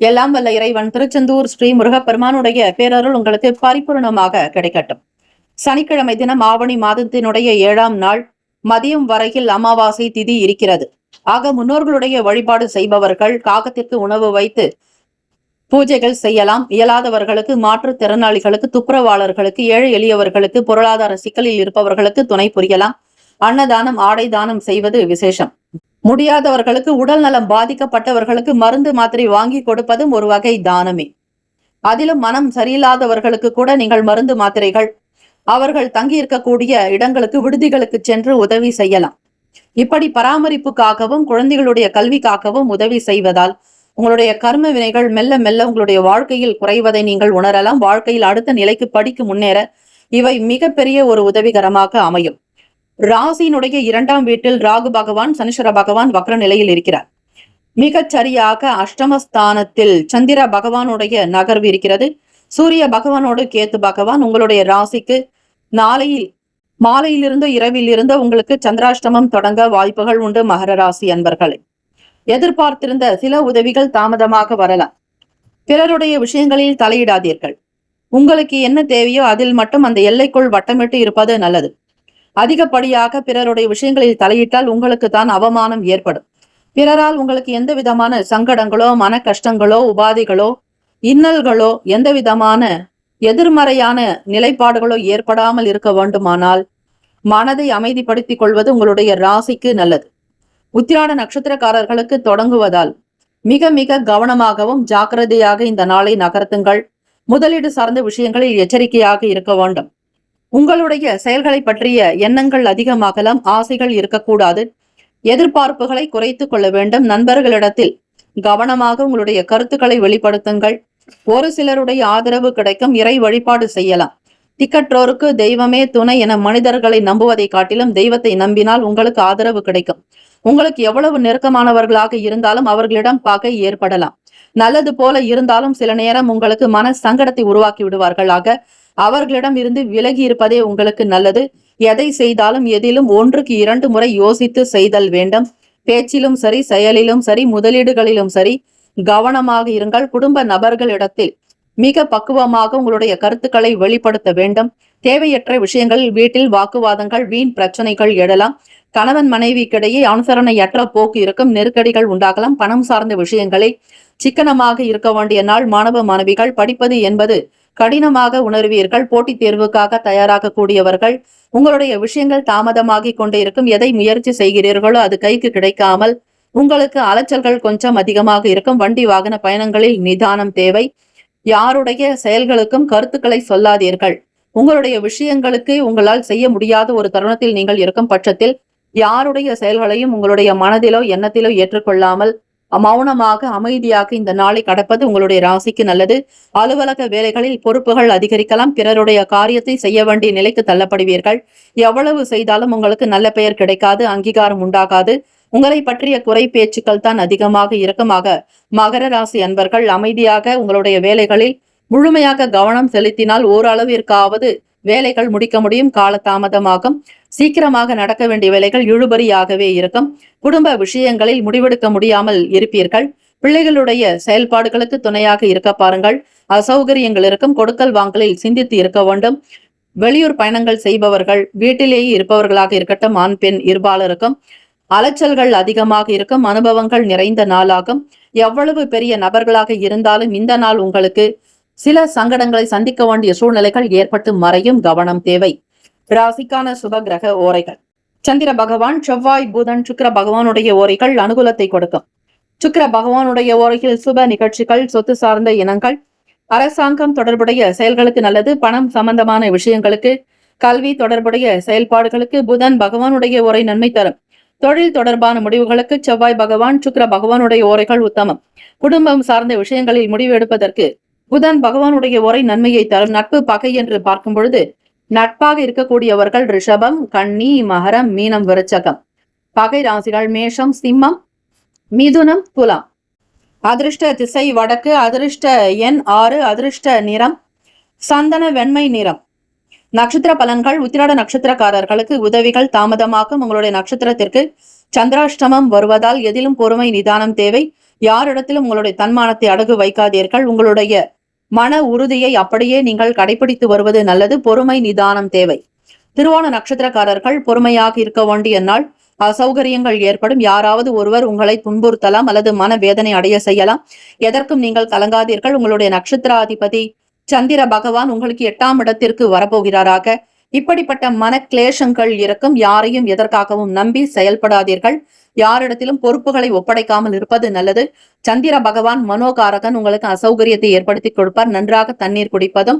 எல்லாம் வல்ல இறைவன் திருச்செந்தூர் ஸ்ரீ முருகப்பெருமானுடைய பேரருள் உங்களுக்கு பரிபூர்ணமாக கிடைக்கட்டும். சனிக்கிழமை தினம் ஆவணி மாதத்தினுடைய 7ஆம் நாள் மதியம் வரையில் அமாவாசை திதி இருக்கிறது. ஆக முன்னோர்களுடைய வழிபாடு செய்பவர்கள் காகத்திற்கு உணவு வைத்து பூஜைகள் செய்யலாம். இயலாதவர்களுக்கு, மாற்றுத்திறனாளிகளுக்கு, துப்புரவாளர்களுக்கு, ஏழை எளியவர்களுக்கு, பொருளாதார சிக்கலில் இருப்பவர்களுக்கு துணை புரியலாம். அன்னதானம், ஆடை தானம் செய்வது விசேஷம். முடியாதவர்களுக்கு, உடல் நலம் பாதிக்கப்பட்டவர்களுக்கு மருந்து மாத்திரை வாங்கி கொடுப்பதும் ஒரு வகை தானமே. அதிலும் மனம் சரியில்லாதவர்களுக்கு கூட நீங்கள் மருந்து மாத்திரைகள் அவர்கள் தங்கி இருக்கக்கூடிய இடங்களுக்கு, விடுதிகளுக்கு சென்று உதவி செய்யலாம். இப்படி பராமரிப்புக்காகவும் குழந்தைகளுடைய கல்விக்காகவும் உதவி செய்வதால் உங்களுடைய கர்ம வினைகள் மெல்ல மெல்ல உங்களுடைய வாழ்க்கையில் குறைவதை நீங்கள் உணரலாம். வாழ்க்கையில் அடுத்த நிலைக்கு படிக்கு முன்னேற இவை மிகப்பெரிய ஒரு உதவிகரமாக அமையும். ராசியினுடைய 2ஆம் வீட்டில் ராகு பகவான், சனீஸ்வர பகவான் வக்ர நிலையில் இருக்கிறார். மிகச் சரியாக அஷ்டமஸ்தானத்தில் சந்திர பகவானுடைய நகர்வு இருக்கிறது. சூரிய பகவானோடு கேத்து பகவான் உங்களுடைய ராசிக்கு மாலையிலிருந்து இரவிலிருந்து உங்களுக்கு சந்திராஷ்டமம் தொடங்க வாய்ப்புகள் உண்டு. மகர ராசி அன்பர்களே, எதிர்பார்த்திருந்த சில உதவிகள் தாமதமாக வரலாம். பிறருடைய விஷயங்களில் தலையிடாதீர்கள். உங்களுக்கு என்ன தேவையோ அதில் மட்டும் அந்த எல்லைக்குள் வட்டமிட்டு இருப்பது நல்லது. அதிகப்படியாக பிறருடைய விஷயங்களில் தலையிட்டால் உங்களுக்கு தான் அவமானம் ஏற்படும். பிறரால் உங்களுக்கு எந்த விதமான சங்கடங்களோ, மன கஷ்டங்களோ, உபாதைகளோ, இன்னல்களோ, எந்த விதமான எதிர்மறையான நிலைப்பாடுகளோ ஏற்படாமல் இருக்க வேண்டுமானால் மனதை அமைதிப்படுத்திக் கொள்வது உங்களுடைய ராசிக்கு நல்லது. உத்திராட நட்சத்திரக்காரர்களுக்கு தொடங்குவதால் மிக மிக கவனமாகவும் ஜாக்கிரதையாக இந்த நாளை நகர்த்துங்கள். முதலீடு சார்ந்த விஷயங்களில் எச்சரிக்கையாக இருக்க வேண்டும். உங்களுடைய செயல்களை பற்றிய எண்ணங்கள் அதிகமாகலாம், ஆசைகள் இருக்கக்கூடாது. எதிர்பார்ப்புகளை குறைத்துக் கொள்ள வேண்டும். நண்பர்களிடத்தில் கவனமாக உங்களுடைய கருத்துக்களை வெளிப்படுத்துங்கள். ஒரு சிலருடைய ஆதரவு கிடைக்கும். இறை வழிபாடு செய்யலாம். திக்கற்றோருக்கு தெய்வமே துணை என மனிதர்களை நம்புவதை காட்டிலும் தெய்வத்தை நம்பினால் உங்களுக்கு ஆதரவு கிடைக்கும். உங்களுக்கு எவ்வளவு நெருக்கமானவர்களாக இருந்தாலும் அவர்களிடம் பகை ஏற்படலாம். நல்லது போல இருந்தாலும் சில நேரம் உங்களுக்கு மன சங்கடத்தை உருவாக்கி விடுவார்களாக. அவர்களிடம் இருந்து விலகி இருப்பதே உங்களுக்கு நல்லது. எதை செய்தாலும் எதிலும் 1க்கு 2 முறை யோசித்து செய்தல் வேண்டும். பேச்சிலும் சரி, செயலிலும் சரி, முதலீடுகளிலும் சரி கவனமாக இருங்கள். குடும்ப நபர்களிடத்தில் மிக பக்குவமாக உங்களுடைய கருத்துக்களை வெளிப்படுத்த வேண்டும். தேவையற்ற விஷயங்களில் வீட்டில் வாக்குவாதங்கள், வீண் பிரச்சனைகள் எழலாம். கணவன் மனைவிக்கிடையே அனுசரணையற்ற போக்கு இருக்கும். நெருக்கடிகள் உண்டாகலாம். பணம் சார்ந்த விஷயங்களை சிக்கனமாக இருக்க வேண்டிய நாள். மாணவ மாணவிகள் படிப்பது என்பது கடினமாக உணர்வீர்கள். போட்டித் தேர்வுக்காக தயாராக கூடியவர்கள் உங்களுடைய விஷயங்கள் தாமதமாகிக் கொண்டே இருக்கும். எதை முயற்சி செய்கிறீர்களோ அது கைக்கு கிடைக்காமல் உங்களுக்கு அலைச்சல்கள் கொஞ்சம் அதிகமாக இருக்கும். வண்டி வாகன பயணங்களில் நிதானம் தேவை. யாருடைய செயல்களுக்கும் கருத்துக்களை சொல்லாதீர்கள். உங்களுடைய விஷயங்களுக்கு உங்களால் செய்ய முடியாத ஒரு தருணத்தில் நீங்கள் இருக்கும் பட்சத்தில் யாருடைய செயல்களையும் உங்களுடைய மனதிலோ எண்ணத்திலோ ஏற்றுக்கொள்ளாமல் மௌனமாக அமைதியாக இந்த நாளை கடப்பது உங்களுடைய ராசிக்கு நல்லது. அலுவலக வேலைகளில் பொறுப்புகள் அதிகரிக்கலாம். பிறருடைய காரியத்தை செய்ய வேண்டிய நிலைக்கு தள்ளப்படுவீர்கள். எவ்வளவு செய்தாலும் உங்களுக்கு நல்ல பெயர் கிடைக்காது, அங்கீகாரம் உண்டாகாது. உங்களை பற்றிய குறை பேச்சுக்கள் தான் அதிகமாக இருக்குமாக. மகர ராசி அன்பர்கள் அமைதியாக உங்களுடைய வேலைகளில் முழுமையாக கவனம் செலுத்தினால் ஓரளவிற்காவது வேலைகள் முடிக்க முடியும். காலதாமதமாகும். சீக்கிரமாக நடக்க வேண்டிய வேலைகள் இழுபறியாகவே இருக்கும். குடும்ப விஷயங்களில் முடிவெடுக்க முடியாமல் இருப்பீர்கள். பிள்ளைகளுடைய செயல்பாடுகளுக்கு துணையாக இருக்க பாருங்கள். அசௌகரியங்கள் இருக்கும். கொடுக்கல் வாங்கலில் சிந்தித்து இருக்க வேண்டும். வெளியூர் பயணங்கள் செய்பவர்கள், வீட்டிலேயே இருப்பவர்களாக இருக்கட்டும், ஆண் பெண் இருபாலருக்கும் அலைச்சல்கள் அதிகமாக இருக்கும். அனுபவங்கள் நிறைந்த நாளாகும். எவ்வளவு பெரிய நபர்களாக இருந்தாலும் இந்த நாள் உங்களுக்கு சில சங்கடங்களை சந்திக்க வேண்டிய சூழ்நிலைகள் ஏற்பட்டு மறையும். கவனம் தேவை. ராசிக்கான சுப கிரக ஓரைகள். சந்திர பகவான், செவ்வாய், புதன், சுக்கிர பகவானுடைய ஓரைகள் அனுகூலத்தை கொடுக்கும். சுக்கிர பகவானுடைய ஓரையில் சுப நிகழ்ச்சிகள், சொத்து சார்ந்த இனங்கள், அரசாங்கம் தொடர்புடைய செயல்களுக்கு நல்லது. பணம் சம்பந்தமான விஷயங்களுக்கு, கல்வி தொடர்புடைய செயல்பாடுகளுக்கு புதன் பகவானுடைய ஓரை நன்மை தரும். தொழில் தொடர்பான முடிவுகளுக்கு செவ்வாய் பகவான், சுக்கிர பகவானுடைய ஓரைகள் உத்தமம். குடும்பம் சார்ந்த விஷயங்களில் முடிவு எடுப்பதற்கு புதன் பகவானுடைய ஓரை நன்மையை தரும். நட்பு பகை என்று பார்க்கும் பொழுது நட்பாக இருக்கக்கூடியவர்கள் ரிஷபம், கன்னி, மகரம், மீனம், விருச்சகம். பகை ராசிகள் மேஷம், சிம்மம், மிதுனம், துலாம். அதிர்ஷ்ட திசை வடக்கு. அதிர்ஷ்ட எண் 6. அதிர்ஷ்ட நிறம் சந்தன வெண்மை நிறம். நட்சத்திர பலன்கள். உத்திராட நட்சத்திரக்காரர்களுக்கு உதவிகள் தாமதமாகும். உங்களுடைய நட்சத்திரத்திற்கு சந்திராஷ்டமம் வருவதால் எதிலும் பொறுமை நிதானம் தேவை. யாரிடத்திலும் உங்களுடைய தன்மானத்தை அடகு வைக்காதீர்கள். உங்களுடைய மன உறுதியை அப்படியே நீங்கள் கடைபிடித்து வருவது நல்லது. பொறுமை நிதானம் தேவை. திருவோண நட்சத்திரக்காரர்கள் பொறுமையாக இருக்க வேண்டிய நாள். அசௌகரியங்கள் ஏற்படும். யாராவது ஒருவர் உங்களை துன்புறுத்தலாம் அல்லது மன வேதனை அடைய செய்யலாம். எதற்கும் நீங்கள் கலங்காதீர்கள். உங்களுடைய நட்சத்திராதிபதி சந்திர பகவான் உங்களுக்கு 8ஆம் இடத்திற்கு வரப்போகிறாராக. இப்படிப்பட்ட மன கிளேஷங்கள் இருக்கும். யாரையும் எதற்காகவும் நம்பி செயல்படாதீர்கள். யாரிடத்திலும் பொறுப்புகளை ஒப்படைக்காமல் இருப்பது நல்லது. சந்திர பகவான் மனோகாரகன், உங்களுக்கு அசௌகரியத்தை ஏற்படுத்தி கொடுப்பார். நன்றாக தண்ணீர் குடிப்பதும்,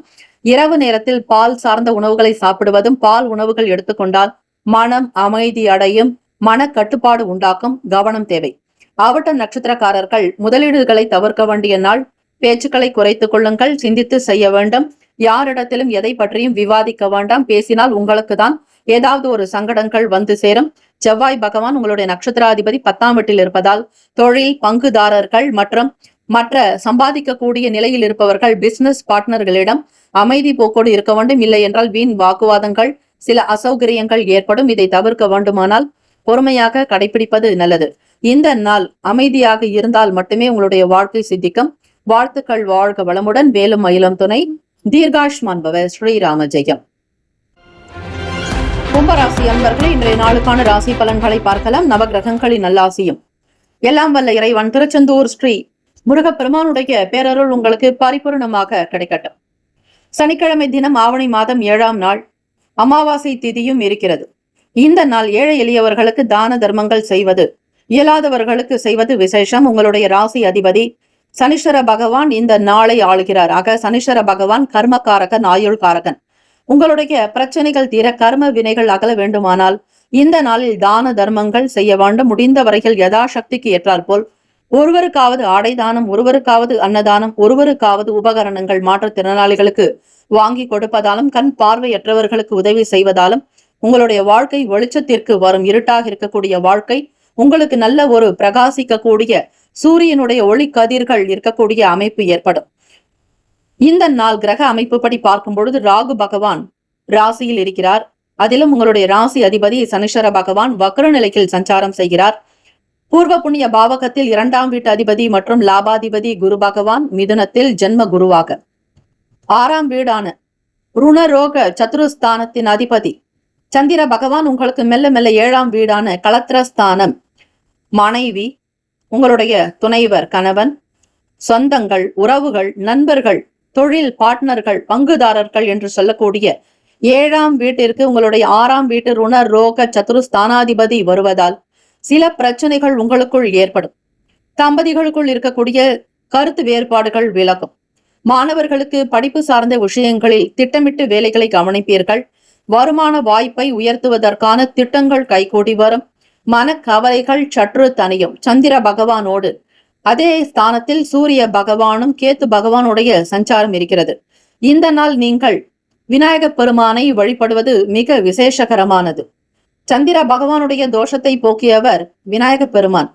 இரவு நேரத்தில் பால் சார்ந்த உணவுகளை சாப்பிடுவதும், பால் உணவுகள் எடுத்துக்கொண்டால் மனம் அமைதி அடையும். மன கட்டுப்பாடு உண்டாக்கும். கவனம் தேவை. ஆவட்ட நட்சத்திரக்காரர்கள் முதலீடுகளை தவிர்க்க வேண்டிய நாள். பேச்சுக்களை குறைத்துக் கொள்ளுங்கள். சிந்தித்து செய்ய வேண்டும். யாரிடத்திலும் எதை பற்றியும் விவாதிக்க வேண்டாம். பேசினால் உங்களுக்கு தான் ஏதாவது ஒரு சங்கடங்கள் வந்து சேரும். செவ்வாய் பகவான் உங்களுடைய நட்சத்திராதிபதி 10ஆம் வீட்டில் இருப்பதால் தொழில் பங்குதாரர்கள் மற்றும் மற்ற சம்பாதிக்கக்கூடிய நிலையில் இருப்பவர்கள், பிசினஸ் பார்ட்னர்களிடம் அமைதி போக்கோடு இருக்க வேண்டும். இல்லை என்றால் வீண் வாக்குவாதங்கள், சில அசௌகரியங்கள் ஏற்படும். இதை தவிர்க்க வேண்டுமானால் பொறுமையாக கடைபிடிப்பது நல்லது. இந்த நாள் அமைதியாக இருந்தால் மட்டுமே உங்களுடைய வாழ்க்கை சித்திக்கும். வாழ்த்துக்கள். வாழ்க வளமுடன். வேலும் மயிலும் துணை. தீர்காஷ்மான் பவ. ஸ்ரீராம ஜெயம். கும்பராசி அன்பர்களே, இன்றைய நாளுக்கான ராசி பலன்களை பார்க்கலாம். நவகிரகங்களின் நல்லாசியும் எல்லாம் வல்ல இறைவன் திருச்செந்தூர் ஸ்ரீ முருகப்பெருமானுடைய பேரருள் உங்களுக்கு பரிபூர்ணமாக கிடைக்கட்டும். சனிக்கிழமை தினம் ஆவணி மாதம் 7ஆம் நாள், அமாவாசை திதியும் இருக்கிறது. இந்த நாள் ஏழை எளியவர்களுக்கு தான தர்மங்கள் செய்வது, இயலாதவர்களுக்கு செய்வது விசேஷம். உங்களுடைய ராசி அதிபதி சனீஸ்வர பகவான் இந்த நாளை ஆளுகிறார். ஆக சனீஸ்வர பகவான் கர்மகாரகன், ஆயுள் காரகன். உங்களுடைய பிரச்சனைகள் தீர, கர்ம வினைகள் அகல வேண்டுமானால் இந்த நாளில் தான தர்மங்கள் செய்ய வேண்டும். முடிந்த வரையில் யதாசக்திக்கு ஏற்றாற்போல் ஒருவருக்காவது ஆடை தானம், ஒருவருக்காவது அன்னதானம், ஒருவருக்காவது உபகரணங்கள் மாற்றுத்திறனாளிகளுக்கு வாங்கி கொடுப்பதாலும், கண் பார்வையற்றவர்களுக்கு உதவி செய்வதாலும் உங்களுடைய வாழ்க்கை வெளிச்சத்திற்கு வரும். இருட்டாக இருக்கக்கூடிய வாழ்க்கை உங்களுக்கு நல்ல ஒரு பிரகாசிக்கக்கூடிய சூரியனுடைய ஒளி கதிர்கள் இருக்கக்கூடிய அமைப்பு ஏற்படும். இந்த நாள் கிரக அமைப்பு படி பார்க்கும் பொழுது ராகு பகவான் ராசியில் இருக்கிறார். அதிலும் உங்களுடைய ராசி அதிபதி சனீஸ்வர பகவான் வக்ர நிலையில் சஞ்சாரம் செய்கிறார். பூர்வ புண்ணிய பாவகத்தில் 2ஆம் வீட்டு அதிபதி மற்றும் லாபாதிபதி குரு பகவான் மிதுனத்தில் ஜென்ம குருவாக, 6ஆம் வீடான ருணரோக சத்துருஸ்தானத்தின் அதிபதி சந்திர பகவான் உங்களுக்கு மெல்ல மெல்ல 7ஆம் வீடான களத்திரஸ்தானம், மனைவி, உங்களுடைய துணைவர், கணவன், சொந்தங்கள், உறவுகள், நண்பர்கள், தொழில் பார்ட்னர்கள், பங்குதாரர்கள் என்று சொல்லக்கூடிய 7ஆம் வீட்டிற்கு உங்களுடைய 6ஆம் வீட்டு ருணரோக சத்துருஸ்தானாதிபதி வருவதால் சில பிரச்சனைகள் உங்களுக்குள் ஏற்படும். தம்பதிகளுக்குள் இருக்கக்கூடிய கருத்து வேறுபாடுகள் விலகும். மாணவர்களுக்கு படிப்பு சார்ந்த விஷயங்களில் திட்டமிட்டு வேலைகளை கவனிப்பீர்கள். வருமான வாய்ப்பை உயர்த்துவதற்கான திட்டங்கள் கைகூடி வரும். மனக்கவலைகள் சற்று தனியும். சந்திர பகவானோடு அதே ஸ்தானத்தில் சூரிய பகவானும் கேத்து பகவானுடைய சஞ்சாரம் இருக்கிறது. இந்த நாள் நீங்கள் விநாயக பெருமானை வழிபடுவது மிக விசேஷகரமானது. சந்திர பகவானுடைய தோஷத்தை போக்கியவர் விநாயக பெருமான்.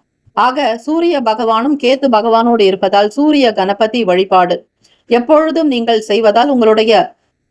ஆக சூரிய பகவானும் கேத்து பகவானோடு இருப்பதால் சூரிய கணபதி வழிபாடு எப்பொழுதும் நீங்கள் செய்வதால் உங்களுடைய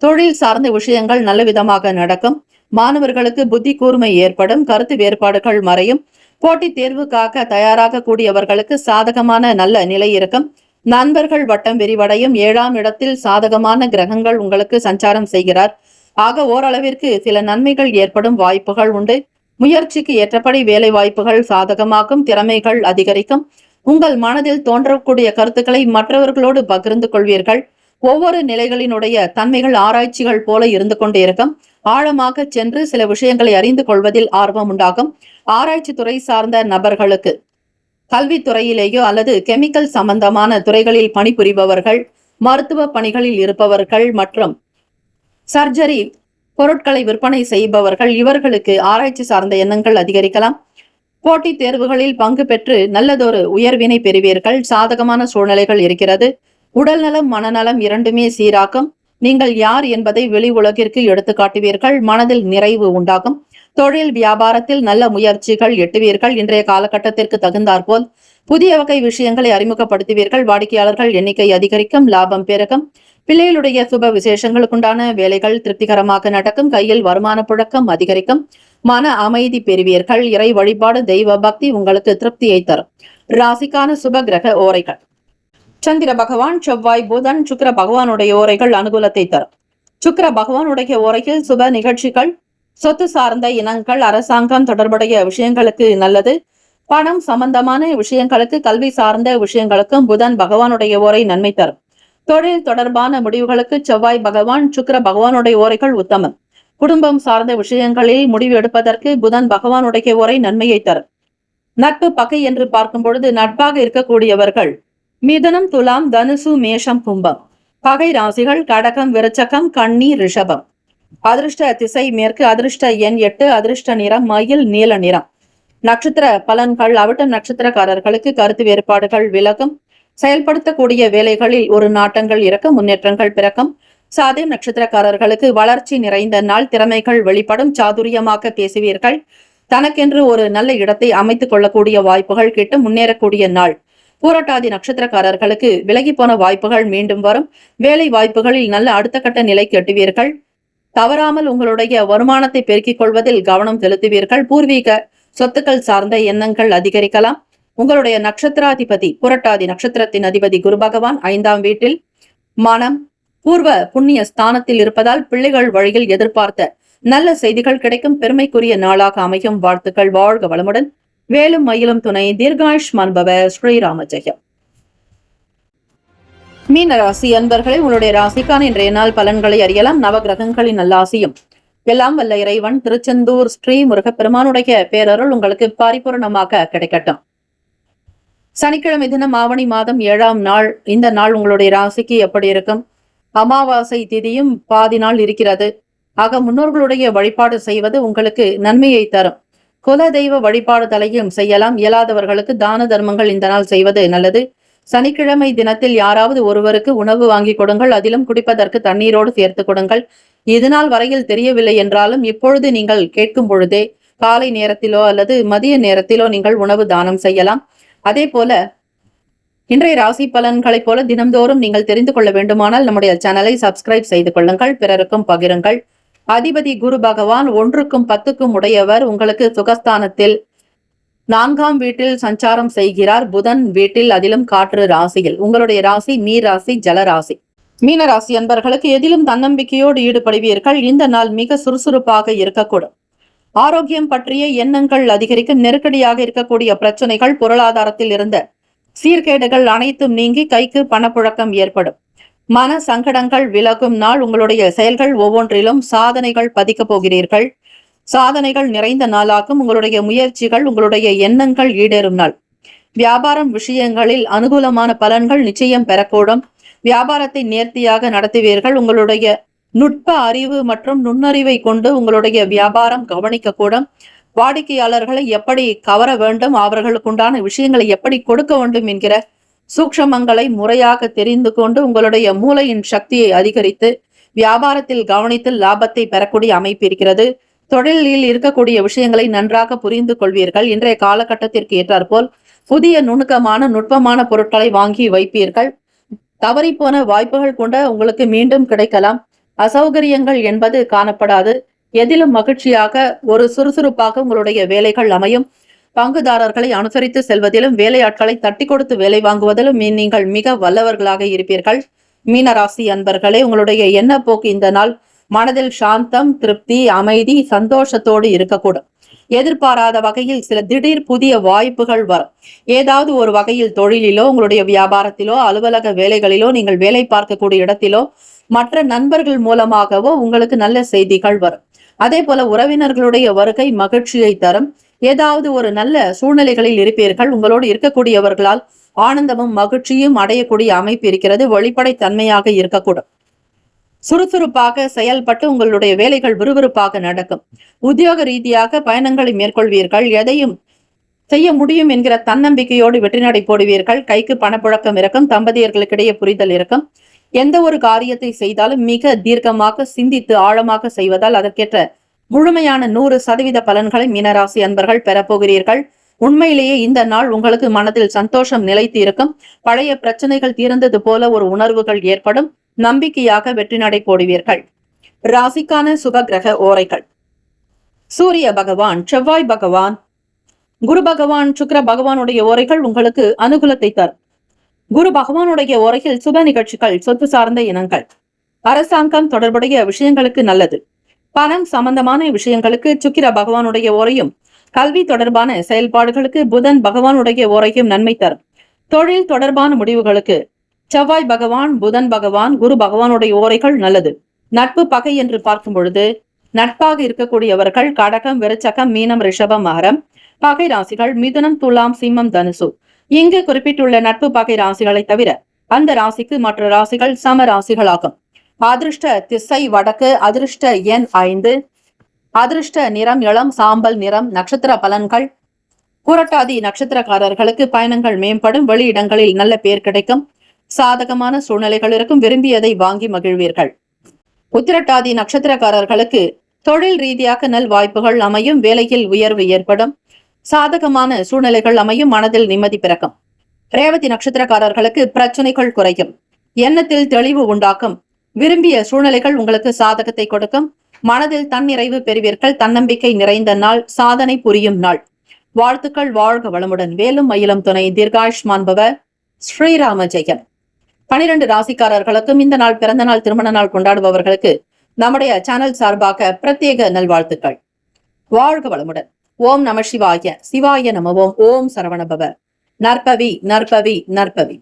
தொழில் சார்ந்த விஷயங்கள் நல்ல விதமாக நடக்கும். மாணவர்களுக்கு புத்தி கூர்மை ஏற்படும். கருத்து வேறுபாடுகள் மறையும். போட்டித் தேர்வுக்காக தயாராக கூடியவர்களுக்கு சாதகமான நல்ல நிலை இருக்கும். நண்பர்கள் வட்டம் விரிவடையும். 7ஆம் இடத்தில் சாதகமான கிரகங்கள் உங்களுக்கு சஞ்சாரம் செய்கிறார். ஆக ஓரளவிற்கு சில நன்மைகள் ஏற்படும் வாய்ப்புகள் உண்டு. முயற்சிக்கு ஏற்றபடி வேலை வாய்ப்புகள் சாதகமாகும். திறமைகள் அதிகரிக்கும். உங்கள் மனதில் தோன்றக்கூடிய கருத்துக்களை மற்றவர்களோடு பகிர்ந்து கொள்வீர்கள். ஒவ்வொரு நிலைகளினுடைய தன்மைகள் ஆராய்ச்சிகள் போல இருந்து கொண்டே இருக்கும். ஆழமாக சென்று சில விஷயங்களை அறிந்து கொள்வதில் ஆர்வம் உண்டாகும். ஆராய்ச்சி துறை சார்ந்த நபர்களுக்கு, கல்வித்துறையிலேயோ அல்லது கெமிக்கல் சம்பந்தமான துறைகளில் பணிபுரிபவர்கள், மருத்துவ பணிகளில் இருப்பவர்கள் மற்றும் சர்ஜரி பொருட்களை விற்பனை செய்பவர்கள், இவர்களுக்கு ஆராய்ச்சி சார்ந்த எண்ணங்கள் அதிகரிக்கலாம். போட்டித் தேர்வுகளில் பங்கு பெற்று நல்லதொரு உயர்வினை பெறுவீர்கள். சாதகமான சூழ்நிலைகள் இருக்கிறது. உடல்நலம், மனநலம் இரண்டுமே சீராக்கும். நீங்கள் யார் என்பதை வெளி உலகிற்கு எடுத்து காட்டுவீர்கள். மனதில் நிறைவு உண்டாகும். தொழில் வியாபாரத்தில் நல்ல முயற்சிகள் எட்டுவீர்கள். இன்றைய காலகட்டத்திற்கு தகுந்தாற்போல் புதிய வகை விஷயங்களை அறிமுகப்படுத்துவீர்கள். வாடிக்கையாளர்கள் எண்ணிக்கை அதிகரிக்கும். லாபம் பெருகும். பிள்ளைகளுடைய சுப விசேஷங்களுக்குண்டான வேலைகள் திருப்திகரமாக நடக்கும். கையில் வருமான புழக்கம் அதிகரிக்கும். மன அமைதி பெறுவீர்கள். இறை வழிபாடு, தெய்வ பக்தி உங்களுக்கு திருப்தியை தரும். ராசிக்கான சுப கிரக ஓரைகள். சந்திர பகவான், செவ்வாய், புதன், சுக்கிர பகவானுடைய ஓரைகள் அனுகூலத்தை தரும். சுக்கிர பகவானுடைய ஓரையில் சுப நிகழ்ச்சிகள், சொத்து சார்ந்த இனங்கள், அரசாங்கம் தொடர்புடைய விஷயங்களுக்கு நல்லது. பணம் சம்பந்தமான விஷயங்களுக்கு, கல்வி சார்ந்த விஷயங்களுக்கும் புதன் பகவானுடைய ஓரை நன்மை தரும். தொழில் தொடர்பான முடிவுகளுக்கு செவ்வாய் பகவான், சுக்கிர பகவானுடைய ஓரைகள் உத்தமம். குடும்பம் சார்ந்த விஷயங்களில் முடிவு எடுப்பதற்கு புதன் பகவானுடைய ஓரை நன்மையை தரும். நட்பு பகை என்று பார்க்கும் பொழுது நட்பாக இருக்கக்கூடியவர்கள் மிதுனம், துலாம், தனுசு, மேஷம், கும்பம். பகை ராசிகள் கடகம், விருச்சகம், கன்னி, ரிஷபம். அதிர்ஷ்ட திசை மேற்கு. அதிர்ஷ்ட எண் 8. அதிர்ஷ்ட நிறம் மயில் நீல நிறம். நட்சத்திர பலன்கள். அவிட்டம் நட்சத்திரக்காரர்களுக்கு கருத்து வேறுபாடுகள் விலகும். செயல்படுத்தக்கூடிய வேலைகளில் ஒரு நாட்டங்கள் இருக்கும். முன்னேற்றங்கள் பிறக்கும். சாதம் நட்சத்திரக்காரர்களுக்கு வளர்ச்சி நிறைந்த நாள். திறமைகள் வெளிப்படும். சாதுரியமாக பேசுவீர்கள். தனக்கென்று ஒரு நல்ல இடத்தை அமைத்துக் கொள்ளக்கூடிய வாய்ப்புகள் கிட்டும். முன்னேறக்கூடிய நாள். பூரட்டாதி நட்சத்திரக்காரர்களுக்கு விலகி போன வாய்ப்புகள் மீண்டும் வரும். வேலை வாய்ப்புகளில் நல்ல அடுத்த கட்ட நிலைக்கு எட்டுவீர்கள். தவறாமல் உங்களுடைய வருமானத்தை பெருக்கிக் கொள்வதில் கவனம் செலுத்துவீர்கள். பூர்வீக சொத்துக்கள் சார்ந்த எண்ணங்கள் அதிகரிக்கலாம். உங்களுடைய நட்சத்திராதிபதி புரட்டாதி நட்சத்திரத்தின் அதிபதி குரு பகவான் 5ஆம் வீட்டில் மனம் பூர்வ புண்ணிய ஸ்தானத்தில் இருப்பதால் பிள்ளைகள் வழியில் எதிர்பார்த்த நல்ல செய்திகள் கிடைக்கும் பெருமைக்குரிய நாளாக அமையும். வாழ்த்துக்கள். வாழ்க வளமுடன். வேலும் மயிலும் துணை. தீர்காயுஷ்மான் பவ. ஸ்ரீராம ஜெயம். மீன ராசி அன்பர்களே, உங்களுடைய ராசிக்கான இன்றைய நாள் பலன்களை அறியலாம். நவகிரகங்களின் நல்லாசியும் எல்லாம் வல்ல இறைவன் திருச்செந்தூர் ஸ்ரீ முருகப்பெருமானுடைய பேரருள் உங்களுக்கு பரிபூர்ணமாக கிடைக்கட்டும். சனிக்கிழமை தினம் ஆவணி மாதம் 7ஆம் நாள். இந்த நாள் உங்களுடைய ராசிக்கு எப்படி இருக்கும்? அமாவாசை திதியும் பாதி நாள் இருக்கிறது. ஆக முன்னோர்களுடைய வழிபாடு செய்வது உங்களுக்கு நன்மையை தரும். குல தெய்வ வழிபாடுதலையும் செய்யலாம். இயலாதவர்களுக்கு தான தர்மங்கள் இந்த நாள் செய்வது நல்லது. சனிக்கிழமை தினத்தில் யாராவது ஒருவருக்கு உணவு வாங்கி கொடுங்கள். அதிலும் குடிப்பதற்கு தண்ணீரோடு சேர்த்து கொடுங்கள். இதுநாள் வரையில் தெரியவில்லை என்றாலும் இப்பொழுது நீங்கள் கேட்கும் பொழுதே காலை நேரத்திலோ அல்லது மதிய நேரத்திலோ நீங்கள் உணவு தானம் செய்யலாம். அதே போல இன்றைய ராசி பலன்களைப் போல தினம்தோறும் நீங்கள் தெரிந்து கொள்ள வேண்டுமானால் நம்முடைய சேனலை சப்ஸ்கிரைப் செய்து கொள்ளுங்கள். பிறருக்கும் பகிருங்கள். அதிபதி குரு பகவான் 1க்கும் 10க்கும் உடையவர். உங்களுக்கு சுகஸ்தானத்தில் 4ஆம் வீட்டில் சஞ்சாரம் செய்கிறார். புதன் வீட்டில், அதிலும் காற்று ராசியில். உங்களுடைய ராசி நீர் ராசி, ஜலராசி. மீன ராசி அன்பர்களுக்கு எதிலும் தன்னம்பிக்கையோடு ஈடுபடுவீர்கள். இந்த நாள் மிக சுறுசுறுப்பாக இருக்கக்கூடும். ஆரோக்கியம் பற்றிய எண்ணங்கள் அதிகரிக்கும். நெருக்கடியாக இருக்கக்கூடிய பிரச்சனைகள், பொருளாதாரத்தில் இருந்த சீர்கேடுகள் அனைத்தும் நீங்கி கைக்கு பணப்புழக்கம் ஏற்படும். மன சங்கடங்கள் விலகும் நாள். உங்களுடைய செயல்கள் ஒவ்வொன்றிலும் சாதனைகள் பதிக்கப் போகிறீர்கள். சாதனைகள் நிறைந்த நாளாகும். உங்களுடைய முயற்சிகள், உங்களுடைய எண்ணங்கள் ஈடேறும் நாள். வியாபாரம் விஷயங்களில் அனுகூலமான பலன்கள் நிச்சயம் பெறக்கூடும். வியாபாரத்தை நேர்த்தியாக நடத்துவீர்கள். உங்களுடைய நுட்ப அறிவு மற்றும் நுண்ணறிவை கொண்டு உங்களுடைய வியாபாரம் கவனிக்கக்கூடும். வாடிக்கையாளர்களை எப்படி கவர வேண்டும், அவர்களுக்குண்டான விஷயங்களை எப்படி கொடுக்க வேண்டும் என்கிற சூக்ஷமங்களை முறையாக தெரிந்து கொண்டு உங்களுடைய மூளையின் சக்தியை அதிகரித்து வியாபாரத்தில் கவனித்து லாபத்தை பெறக்கூடிய அமைப்பு இருக்கிறது. தொழிலில் இருக்கக்கூடிய விஷயங்களை நன்றாக புரிந்து கொள்வீர்கள். இன்றைய காலகட்டத்திற்கு ஏற்றாற்போல் புதிய நுணுக்கமான நுட்பமான பொருட்களை வாங்கி வைப்பீர்கள். தவறிப்போன வாய்ப்புகள் கொண்ட உங்களுக்கு மீண்டும் கிடைக்கலாம். அசௌகரியங்கள் என்பது காணப்படாது. எதிலும் மகிழ்ச்சியாக ஒரு சுறுசுறுப்பாக உங்களுடைய வேலைகள் அமையும். பங்குதாரர்களை அனுசரித்து செல்வதிலும் வேலையாட்களை தட்டி கொடுத்து வேலை வாங்குவதிலும் நீங்கள் மிக வல்லவர்களாக இருப்பீர்கள். மீனராசி அன்பர்களே, உங்களுடைய எண்ண போக்கு இந்த நாள் மனதில் சாந்தம், திருப்தி, அமைதி, சந்தோஷத்தோடு இருக்கக்கூடும். எதிர்பாராத வகையில் சில திடீர் புதிய வாய்ப்புகள் வரும். ஏதாவது ஒரு வகையில் தொழிலிலோ, உங்களுடைய வியாபாரத்திலோ, அலுவலக வேலைகளிலோ, நீங்கள் வேலை பார்க்கக்கூடிய இடத்திலோ, மற்ற நண்பர்கள் மூலமாகவோ உங்களுக்கு நல்ல செய்திகள் வரும். அதே போல உறவினர்களுடைய வருகை மகிழ்ச்சியை தரும். ஏதாவது ஒரு நல்ல சூழ்நிலைகளில் இருப்பீர்கள். உங்களோடு இருக்கக்கூடியவர்களால் ஆனந்தமும் மகிழ்ச்சியும் அடையக்கூடிய அமைப்பு இருக்கிறது. வெளிப்படை தன்மையாக இருக்கக்கூடும். சுறுசுறுப்பாக செயல்பட்டு உங்களுடைய வேலைகள் விறுவிறுப்பாக நடக்கும். உத்தியோக ரீதியாக பயணங்களை மேற்கொள்வீர்கள். எதையும் செய்ய முடியும் என்கிற தன்னம்பிக்கையோடு வெற்றி நடை போடுவீர்கள். கைக்கு பணப்புழக்கம் இருக்கும். தம்பதியர்களுக்கிடையே புரிதல் இருக்கும். எந்த ஒரு காரியத்தை செய்தாலும் மிக தீர்க்கமாக சிந்தித்து ஆழமாக செய்வதால் அதற்கேற்ற முழுமையான 100% பலன்களை மீனராசி அன்பர்கள் பெறப்போகிறீர்கள். உண்மையிலேயே இந்த நாள் உங்களுக்கு மனதில் சந்தோஷம் நிலைத்து இருக்கும். பழைய பிரச்சனைகள் தீர்ந்தது போல ஒரு உணர்வுகள் ஏற்படும். நம்பிக்கையாக வெற்றி நடை போடுவீர்கள். ராசிக்கான சுப கிரக ஓரைகள். சூரிய பகவான், செவ்வாய் பகவான், குரு பகவான், சுக்கிர பகவானுடைய ஓரைகள் உங்களுக்கு அனுகூலத்தை தரும். குரு பகவானுடைய ஓரையில் சுப நிகழ்ச்சிகள், சொத்து சார்ந்த இனங்கள், அரசாங்கம் தொடர்புடைய விஷயங்களுக்கு நல்லது. பணம் சம்பந்தமான விஷயங்களுக்கு சுக்கிர பகவானுடைய ஓரையும், கல்வி தொடர்பான செயல்பாடுகளுக்கு புதன் பகவானுடைய ஓரையும் நன்மை தரும். தொழில் தொடர்பான முடிவுகளுக்கு செவ்வாய் பகவான், புதன் பகவான், குரு பகவானுடைய ஓரைகள் நல்லது. நட்பு பகை என்று பார்க்கும் பொழுது நட்பாக இருக்கக்கூடியவர்கள் கடகம், விருச்சகம், மீனம், ரிஷபம், மகரம். பகை ராசிகள் மிதுனம், துலாம், சிம்மம், தனுசு. இங்கு குறிப்பிட்டுள்ள நட்பு பகை ராசிகளை தவிர அந்த ராசிக்கு மற்ற ராசிகள் சம ராசிகளாகும். அதிர்ஷ்ட திசை வடக்கு. அதிர்ஷ்ட எண் 5. அதிர்ஷ்ட நிறம் இளம் சாம்பல் நிறம். நட்சத்திர பலன்கள். புரட்டாதி நட்சத்திரக்காரர்களுக்கு பயணங்கள் மேம்படும். வெளியிடங்களில் நல்ல பேர் கிடைக்கும். சாதகமான சூழ்நிலைகள் இருக்கும். விரும்பியதை வாங்கி மகிழ்வீர்கள். உத்திரட்டாதி நட்சத்திரக்காரர்களுக்கு தொழில் ரீதியாக நல் வாய்ப்புகள் அமையும். வேலையில் உயர்வு ஏற்படும். சாதகமான சூழ்நிலைகள் அமையும். மனதில் நிம்மதி பிறக்கும். ரேவதி நட்சத்திரக்காரர்களுக்கு பிரச்சனைகள் குறையும். எண்ணத்தில் தெளிவு உண்டாக்கும். விரும்பிய சூழ்நிலைகள் உங்களுக்கு சாதகத்தை கொடுக்கும். மனதில் தன்னிறைவு பெறுவீர்கள். தன்னம்பிக்கை நிறைந்த நாள். சாதனை புரியும் நாள். வாழ்த்துக்கள். வாழ்க வளமுடன். வேலும் மயிலும் துணை. தீர்காயுஷ்மான் பவ. ஸ்ரீராம ஜெயம். 12 ராசிக்காரர்களுக்கும் இந்த நாள் பிறந்த நாள் திருமண நாள் கொண்டாடுபவர்களுக்கு நம்முடைய சேனல் சார்பாக பிரத்யேக நல்வாழ்த்துக்கள். வாழ்க வளமுடன். ஓம் நம சிவாய. சிவாய நம. ஓம் சரவண பவ. நற்பவி நற்பவி நற்பவி.